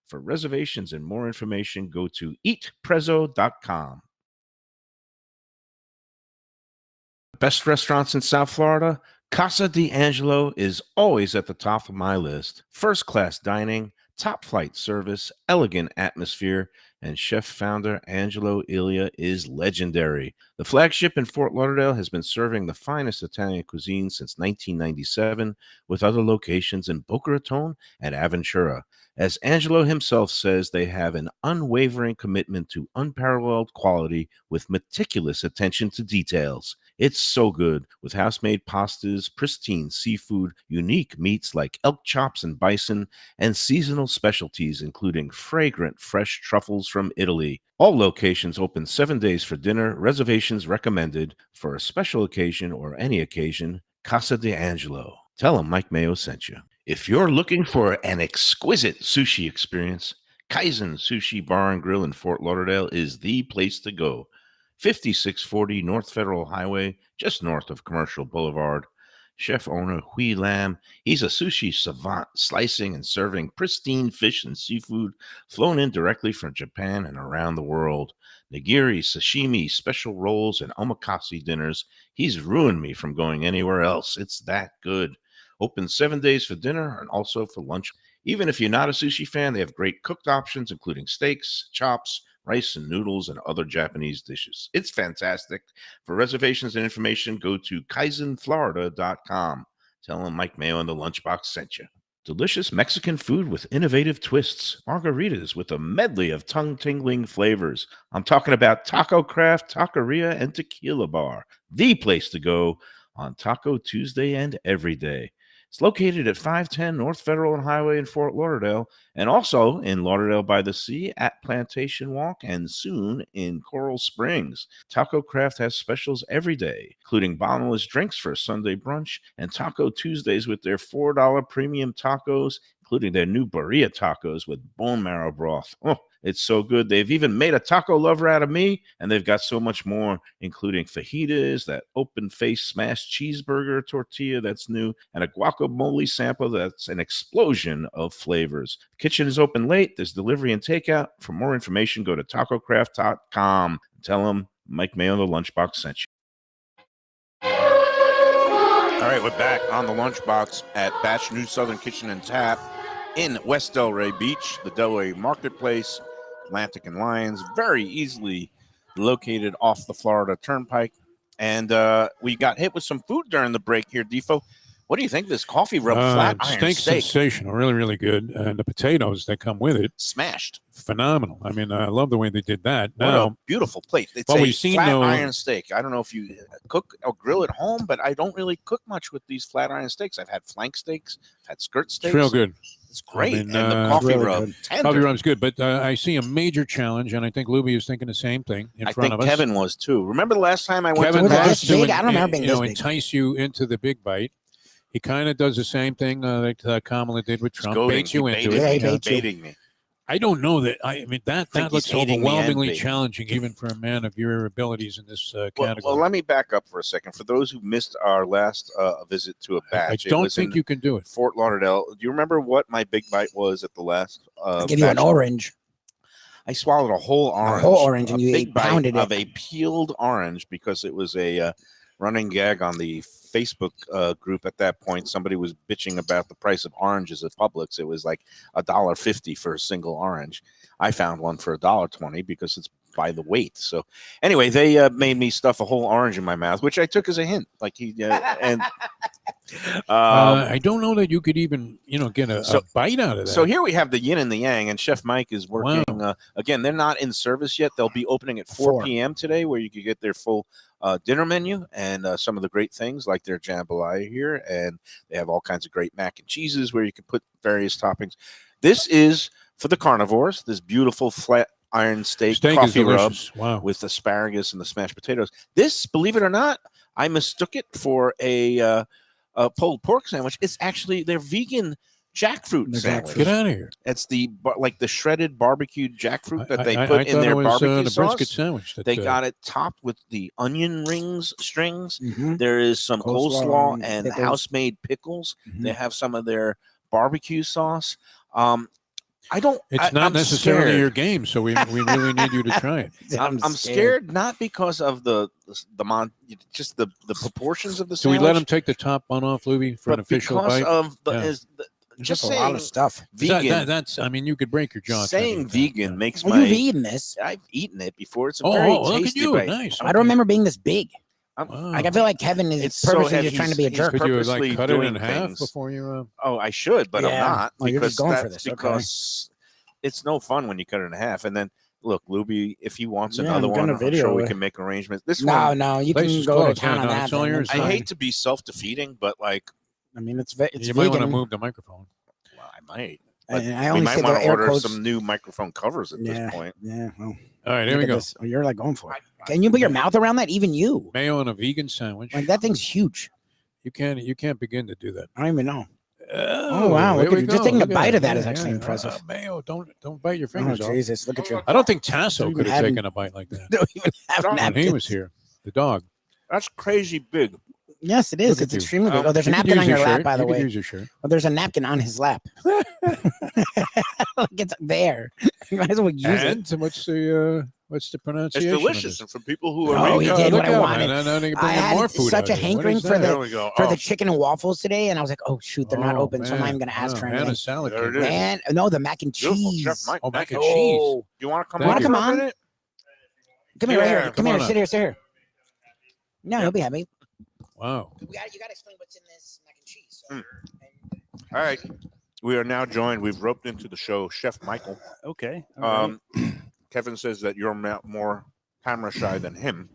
For reservations and more information, go to eatprezzo.com. Best restaurants in South Florida? Casa D'Angelo is always at the top of my list. First-class dining, top-flight service, elegant atmosphere, and chef founder Angelo Ilia is legendary. The flagship in Fort Lauderdale has been serving the finest Italian cuisine since 1997, with other locations in Boca Raton and Aventura. As Angelo himself says, they have an unwavering commitment to unparalleled quality with meticulous attention to details. It's so good, with house-made pastas, pristine seafood, unique meats like elk chops and bison, and seasonal specialties including fragrant fresh truffles from Italy. All locations open 7 days for dinner. Reservations recommended. For a special occasion or any occasion, Casa D'Angelo. Tell them Mike Mayo sent you. If you're looking for an exquisite sushi experience, Kaizen Sushi Bar and Grill in Fort Lauderdale is the place to go. 5640 North Federal Highway, just north of Commercial Boulevard. Chef owner Hui Lam, he's a sushi savant, slicing and serving pristine fish and seafood flown in directly from Japan and around the world. Nigiri, sashimi, special rolls, and omakase dinners. He's ruined me from going anywhere else. It's that good. Open 7 days for dinner and also for lunch. Even if you're not a sushi fan, they have great cooked options, including steaks, chops, rice and noodles, and other Japanese dishes. It's fantastic. For reservations and information, go to kaizenflorida.com. Tell them Mike Mayo and the Lunchbox sent you. Delicious Mexican food with innovative twists. Margaritas with a medley of tongue-tingling flavors. I'm talking about Taco Craft, Taqueria, and Tequila Bar. The place to go on Taco Tuesday and every day. It's located at 510 North Federal and Highway in Fort Lauderdale, and also in Lauderdale by the Sea at Plantation Walk, and soon in Coral Springs. Taco Craft has specials every day, including bottomless drinks for a Sunday brunch, and Taco Tuesdays with their $4 premium tacos, including their new birria tacos with bone marrow broth. Oh, it's so good. They've even made a taco lover out of me, and they've got so much more, including fajitas, that open-face smashed cheeseburger tortilla that's new, and a guacamole sample that's an explosion of flavors. The kitchen is open late. There's delivery and takeout. For more information, go to tacocraft.com. Tell them Mike Mayo, the Lunchbox, sent you. All right, we're back on the Lunchbox at Batch New Southern Kitchen and Tap. in West Delray Beach, the Delray Marketplace, Atlantic and Lions, very easily located off the Florida Turnpike. And we got hit with some food during the break here, Defo. What do you think of this coffee rub flat iron Steak steak? sensational, really, really good. And the potatoes that come with it, Smashed. phenomenal. I mean, I love the way they did that. What Now, a beautiful plate. It's well, a we've seen flat no- iron steak. I don't know if you cook or grill at home, but I don't really cook much with these flat iron steaks. I've had flank steaks, I've had skirt steaks. it's real good. It's great. mean, and the it's coffee really rub, good. tender. Coffee rub's good, but I see a major challenge, and I think Luby is thinking the same thing in I front think of us. Kevin was too. Remember the last time I went Kevin to Was it loves this to big? I don't remember being this big. entice you into the big bite. He kind of does the same thing that Kamala did with Trump, goading. baits you He into baited it. Yeah, he me. baits you. Baiting me. I don't know that. I mean, that think looks he's hating me and overwhelmingly baiting. challenging, even for a man of your abilities in this category. Well, let me back up for a second. For those who missed our last visit to a I batch, it don't was think in you can do it. Fort Lauderdale. Do you remember what my big bite was at the last? I'll give you an batch? orange. I swallowed a whole orange. whole orange, and a you big bite pounded it. of a peeled orange because it was a running gag on the Facebook group at that point. Somebody was bitching about the price of oranges at Publix. It was like $1.50 for a single orange. I found one for $1.20 because it's by the weight. So anyway, they made me stuff a whole orange in my mouth, which I took as a hint. Like and I don't know that you could even, get a so- bite out of that. So here we have the yin and the yang, and Chef Mike is working. Again, they're not in service yet. They'll be opening at 4 4. p.m. today, where you can get their full dinner menu and some of the great things like their jambalaya here, and they have all kinds of great mac and cheeses where you can put various toppings. This is for the carnivores. This beautiful flat iron steak Steak is coffee rub delicious. Wow. with asparagus and the smashed potatoes. This, believe it or not, I mistook it for a pulled pork sandwich. It's actually their vegan jackfruit The sandwich. Get out of here. It's the like the shredded barbecued jackfruit that they I put in thought their it was, barbecue the sauce. brisket sandwich. That, They got it topped with the onion rings strings. Mhm. There is some Coleslaw coleslaw and and pickles. house-made pickles. Mhm. They have some of their barbecue sauce. I don't. It's not I'm necessarily scared. your game, so we really need you to try it. I'm scared not because of just the proportions of the Do we sandwich. let him take the top one off, Luby, for an but official because bite? of the, Yeah. just a lot of saying stuff. vegan. That's. I mean, you could break your jaw. Saying vegan makes Well, my. you've eaten this. I've eaten it before. It's a Oh, very look at tasty you! bite. Nice. I don't remember being this big. Wow. Like I feel like Kevin is It's so purposely heavy. just trying to be a He's jerk. Could you purposely like cut it in doing half things. before you? Oh, I should, but I'm Yeah. not Oh, you're because just going for that's this, okay. because it's no fun when you cut it in half. And then look, Luby, if he wants Yeah, another I'm one, gonna I'm video sure we it. can make arrangements. This No, one, no, you Place can is go to closed. town Yeah, on no, that. it's all then. yours. That's I fine. hate to be self-defeating, but like, I mean, it's You vegan. might want to move the microphone. well, I might. But And I we only might say want the to air order quotes. some new microphone covers at Yeah. this point. Yeah. Well, All right, here look we at go. this. Oh, you're like going for it. Can you put your mouth around that? Even you. Mayo and a vegan sandwich. Like that thing's huge. You can't begin to do that. I don't even know. Oh, wow, look here at we you. Just go. taking a Look at bite that. of that is actually impressive. Mayo, don't bite your Oh, fingers off. Jesus. Look at you. I don't think Tasso Don't could even have have taken a bite like that Don't even have When when he napkins. was here. The dog. That's crazy big. Yes, it is. Look at It's you. extremely big. Oh, there's a You could napkin use on your lap, shirt. by the You could way. use your shirt. Oh, there's a napkin on his lap. Like it's there. You might as well use it. And what's the It's pronunciation? of delicious, this? and for people who Oh, are he vegan, did look what I out, wanted. man. Now they can I bring in had more food such out a here. What hankering is for that? there we go. For Oh, the chicken and waffles today, and I was like, "Oh shoot, they're not Oh, open." So I'm not even man. gonna ask Wow, for and a anything. salad. There it cake. is. And no, the mac and beautiful, cheese. Chef Mike. Oh, mac and cheese. cheese. Oh, Do you want to come Thank on? you. Come for a on. minute? come here, right Yeah, here. come Come here. on Sit here. Sit here. No, he'll be happy. Wow. You got to explain what's in this mac and cheese. So, All right. We are now joined. We've roped into the show Chef Michael. Okay. all right. Kevin says that you're more camera shy than him.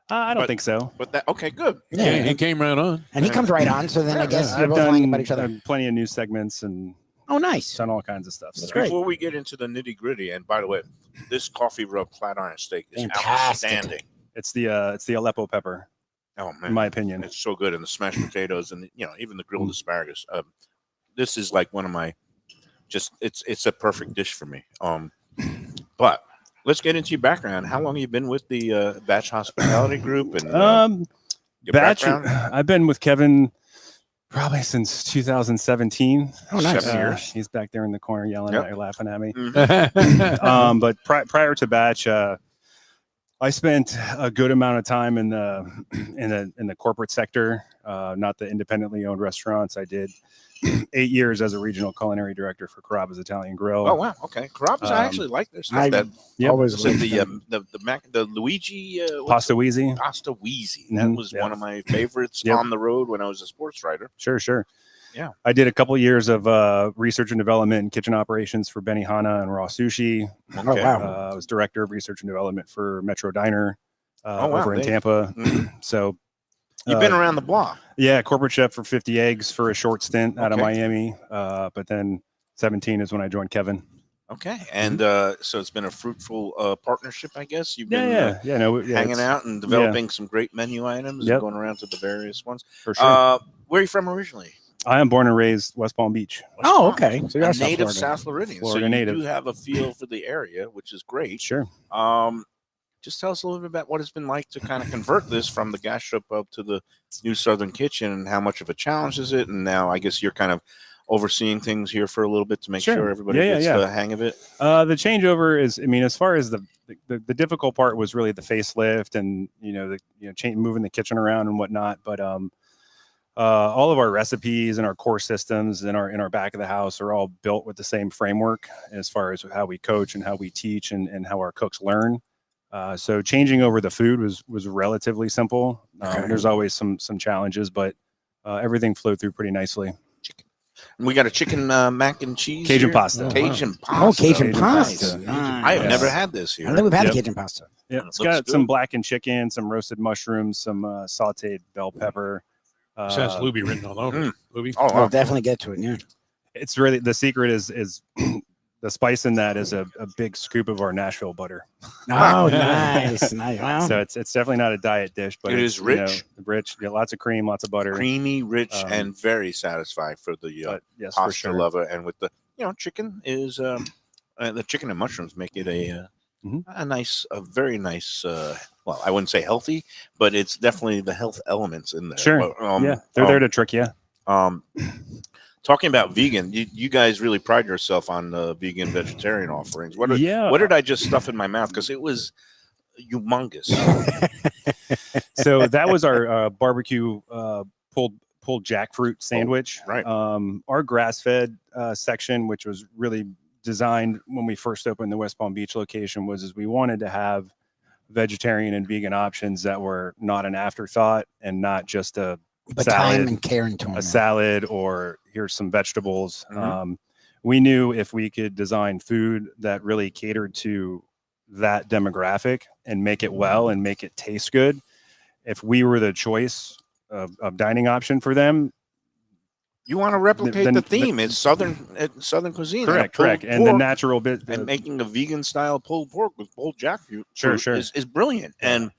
I don't but- think so. But that okay, good. Yeah, He came right on. and he comes right on. So then I guess you're I've both lying done about each other. plenty of news segments and Oh, nice. done all kinds of stuff. That's so. great. Before we get into the nitty gritty, and by the way, this coffee rub flat iron steak is Fantastic. outstanding. It's the Aleppo pepper, Oh in man, my opinion. it's so good, and the smashed potatoes, and even the grilled Mm. asparagus. This is like one of my it's a perfect dish for me. But let's get into your background. How long have you been with the Batch Hospitality Group? And your Batch. background? I've been with Kevin probably since 2017. Oh, nice. 7 years. He's back there in the corner yelling Yep. at you, laughing at me. Mhm. But prior to Batch, I spent a good amount of time in the in the corporate sector, not the independently owned restaurants. I did 8 years as a regional culinary director for Carrabba's Italian Grill. Oh wow, okay. Carrabba's, I actually like their stuff. That always was it liked the Luigi Pasta Wheezy. Pasta Wheezy. That was one of my favorites Yep. on the road when I was a sports writer. Sure. Yeah. I did a couple years of research and development and kitchen operations for Benihana and Raw Sushi. Oh, wow. I was director of research and development for Metro Diner Oh, wow. over in Tampa. Mhm. So You've been around the block. yeah, corporate chef for 50 Eggs for a short stint out of Okay. Miami. But then 17 is when I joined Kevin. Okay, and so it's been a fruitful partnership, I guess. You've been hanging out and developing some great menu items and going around to the various ones. For sure. Where are you from originally? I am born and raised West Palm Beach. Oh, okay. So you're A native Florida. South Floridian. Florida so you native. do have a feel for the area, which is great. Sure. Just tell us a little bit about what it's been like to kind of convert this from the gastropub to the new Southern Kitchen, and how much of a challenge is it? And now I guess you're kind of overseeing things here for a little bit to make sure everybody gets the hang of it. The changeover is, I mean, as far as the difficult part was really the facelift and moving the kitchen around and whatnot. But all of our recipes and our core systems in our back of the house are all built with the same framework as far as how we coach and how we teach and how our cooks learn. So changing over the food was relatively simple. There's always some challenges, but everything flowed through pretty nicely. And we got a chicken mac and cheese, Cajun here. pasta. Cajun pasta. Oh, Cajun pasta. Nice. Nice. I have never had this here. I think we've had Yep. the Cajun pasta. Yeah, It it's looks got some good. blackened chicken, some roasted mushrooms, some sautéed bell pepper. It says Luby written all over. it. Luby. Oh, We'll wow. definitely get to it. Yeah. It's really the secret is the spice in that is a big scoop of our Nashville butter. Oh, nice. Wow. So it's definitely not a diet dish, but It it's, is rich. Rich. Yeah, lots of cream, lots of butter. Creamy, rich, Um, and very satisfying for the But yes, for pasta sure. lover. And with the chicken is the chicken and mushrooms make it a very nice. Well, I wouldn't say healthy, but it's definitely the health elements in there. Sure. But, Yeah, they're there to trick you. Talking about vegan, you guys really pride yourself on the vegan vegetarian offerings. What Yeah. did I just stuff in my mouth? Because it was humongous. So that was our barbecue pulled jackfruit sandwich. right. Our grass-fed section, which was really designed when we first opened the West Palm Beach location, is we wanted to have vegetarian and vegan options that were not an afterthought and not just a but salad, time and care into a it. salad, or here's some vegetables. Mhm. We knew if we could design food that really catered to that demographic and make it well and make it taste good, if we were the choice of dining option for them. You want to replicate the the- theme. It's southern cuisine. Correct. Pulled And the pork, natural bit. and making a vegan style pulled pork with pulled jackfruit Sure. is brilliant. And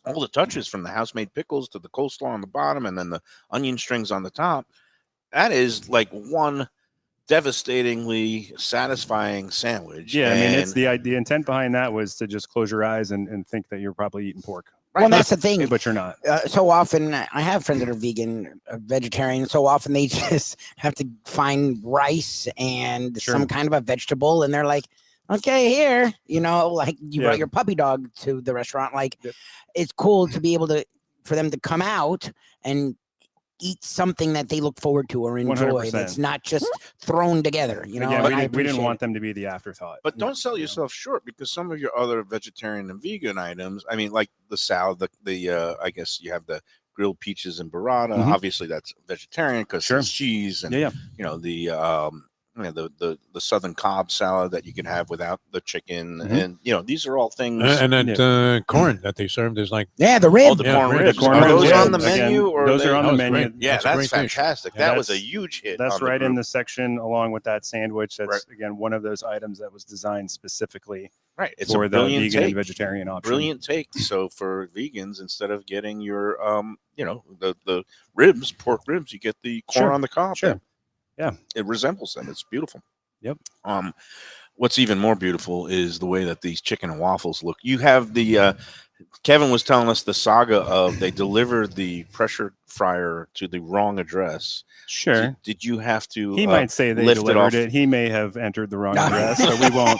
all the touches from the house made pickles to the coleslaw on the bottom and then the onion strings on the top. That is like one devastatingly satisfying sandwich. Yeah, I mean, it's And- the intent behind that was to just close your eyes and think that you're probably eating pork, Well, that's the thing. but you're not. So often, I have friends that are vegan, vegetarian. So often they just have to find rice and Sure. some kind of a vegetable, and they're like, "Okay, here." Like you Yeah. brought your puppy dog to the restaurant. Like, Yep. it's cool to be able for them to come out and eat something that they look forward to or enjoy. 100%. That's not just thrown together. Again, and we I didn't appreciate want it. them to be the afterthought. But don't sell yourself short, because some of your other vegetarian and vegan items, I mean, like the salad, I guess you have the grilled peaches and burrata. Mhm. Obviously, that's vegetarian because Sure. it's cheese, and Yeah. the southern Cobb salad that you can have without the chicken, Mhm. and these are all things. And that corn that they served is like Yeah, the rib. Oh, the Yeah, corn ribs. ribs. The corn Are ribs, those yeah. on the Again, menu? Or those are on That the was menu. great. Yeah, That's a that's great dish. fantastic. Yeah, That was a that's- huge hit. That's on the right in group. the section along with that sandwich. That's Right. again one of those items that was designed specifically Right. It's for a the brilliant vegan and take. vegetarian option. Brilliant take. So for vegans, instead of getting your the ribs, pork ribs, you get the corn Sure. on the cob. Sure. Yeah. It resembles them. It's beautiful. Yep. What's even more beautiful is the way that these chicken and waffles look. You have the Kevin was telling us the saga of they delivered the pressure fryer to the wrong address. Sure. Did you have to? He might say they lift it delivered off? it. He may have entered the wrong address, so we won't.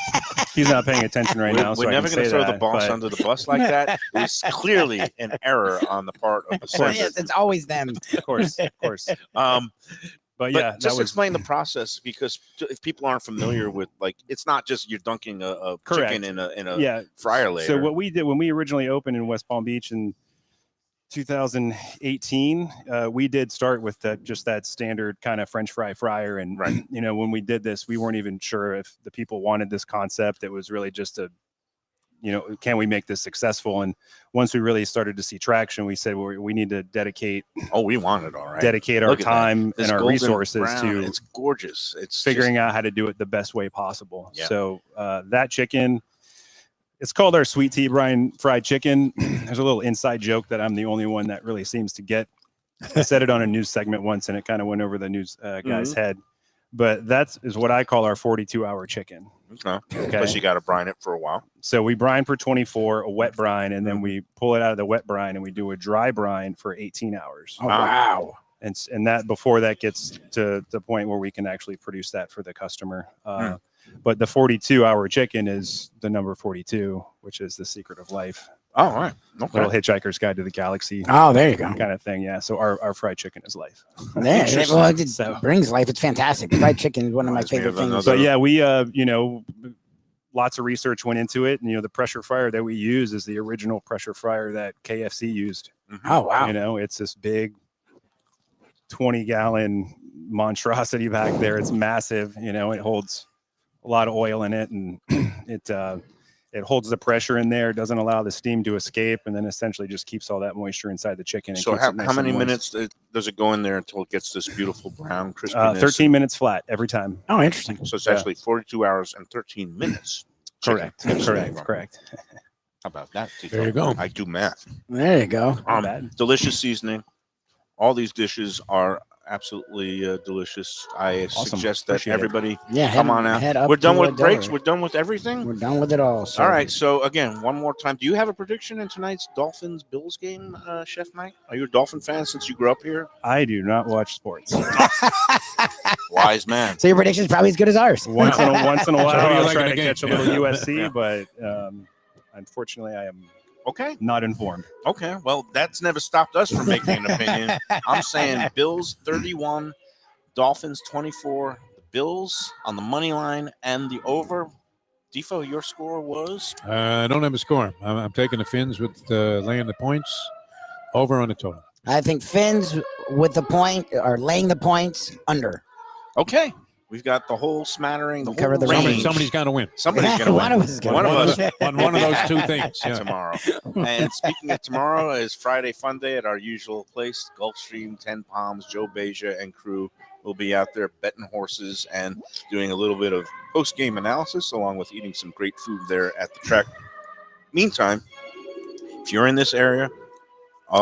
He's not paying attention right now. We're so never going to throw the that, boss but- under the bus like that. It was clearly an error on the part of the sender. Yes, it's always them. Of course, of course. But But yeah, that just was explain the process, because if people aren't familiar with, like, it's not just you're dunking a Correct. chicken in a yeah. fryer later. So what we did when we originally opened in West Palm Beach in 2018, we did start with just that standard kind of French fry fryer. And Right. you know, when we did this, we weren't even sure if the people wanted this concept. It was really just a, you know, can we make this successful? And once we really started to see traction, we said, well, we need to dedicate Oh, we want it, all right. our Look at that. time This and our golden resources brown, to it's gorgeous. It's figuring out how to do it the best way possible. Yeah. So that chicken, it's called our sweet tea brine fried chicken. There's a little inside joke that I'm the only one that really seems to get. I said it on a news segment once, and it kind of went over the news guy's head. But that is what I call our 42-hour chicken. Okay. Because you got to brine it for a while. So we brine for 24, a wet brine, and then we pull it out of the wet brine and we do a dry brine for 18 hours. Oh, wow. And that before that gets to the point where we can actually produce that for the customer. But the 42-hour chicken is the number 42, which is the secret of life. Oh, all right. Okay. Little Hitchhiker's Guide to the Galaxy Oh, there you go. kind of thing. Yeah. So our fried chicken is life. There, well, it So- brings life. It's fantastic. Fried chicken is one of my Reminds me favorite of things. another- So yeah, we you know, lots of research went into it. And, you know, the pressure fryer that we use is the original pressure fryer that KFC used. Oh, wow. You know, it's this big 20-gallon monstrosity back there. It's massive. You know, it holds a lot of oil in it, and it holds the pressure in there, doesn't allow the steam to escape, and then essentially just keeps all that moisture inside the chicken. And So keeps how it nice many and moist. minutes does it go in there until it gets this beautiful brown crispiness? 13 minutes flat every time. Oh, interesting. So it's Yeah. actually 42 hours and 13 minutes. Chicken. Correct. How about that? There you go. I do math. There you go. bad. Delicious seasoning. All these dishes are absolutely delicious. I Awesome. suggest that Appreciate it. everybody Yeah, come on out. head up We're done to with breaks. Delray. We're done with everything. We're done with it all. So. All right. So again, one more time. Do you have a prediction in tonight's Dolphins-Bills game, Chef Mike? Are you a Dolphin fan since you grew up here? I do not watch sports. Wise man. So your prediction is probably as good as ours. once in a while, So what do you I'll like try in to the catch a game? little Yeah. USC, but unfortunately, I am Okay. not informed. Okay. Well, that's never stopped us from making an opinion. I'm saying Bills 31, Dolphins 24. The Bills on the money line and the over. Defo, your score was? I don't have a score. I'm taking the Finns with laying the points over on the total. I think Finns with the point or laying the points under. Okay. We've got the whole smattering, the We covered whole the range. range. Somebody's got to win. Somebody's going to win. One of us is gonna One of win. us One of those two things. Yeah. tomorrow. And speaking of tomorrow, is Friday Fun Day at our usual place, Gulfstream, 10 Palms. Joe Beja and crew will be out there betting horses and doing a little bit of post-game analysis, along with eating some great food there at the track. Meantime, if you're in this area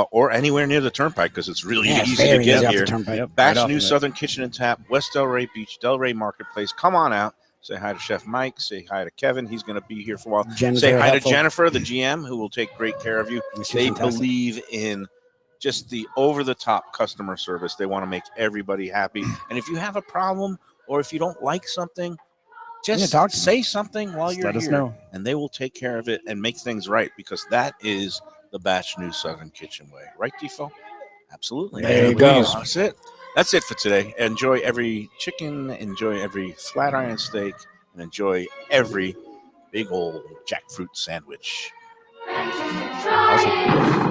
or anywhere near the turnpike, because it's really Yeah, it's easy to very get easy off the here, turnpike. Yep, Batch right off New of it. Southern Kitchen and Tap, West Delray Beach, Delray Marketplace. Come on out. Say hi to Chef Mike. Say hi to Kevin. He's going to be here for a while. Jen's Say very hi helpful. to Jennifer, the GM, who will take great care of you. She's They fantastic. believe in just the over-the-top customer service. They want to make everybody happy. And if you have a problem or if you don't like something, just talk to say something while Just you're let us here, know. and they will take care of it and make things right, because that is the Batch New Southern Kitchen way. Right, Defo? Absolutely. There you go. That's it. That's it for today. Enjoy every chicken, enjoy every flat iron steak, and enjoy every big old jackfruit sandwich. Awesome.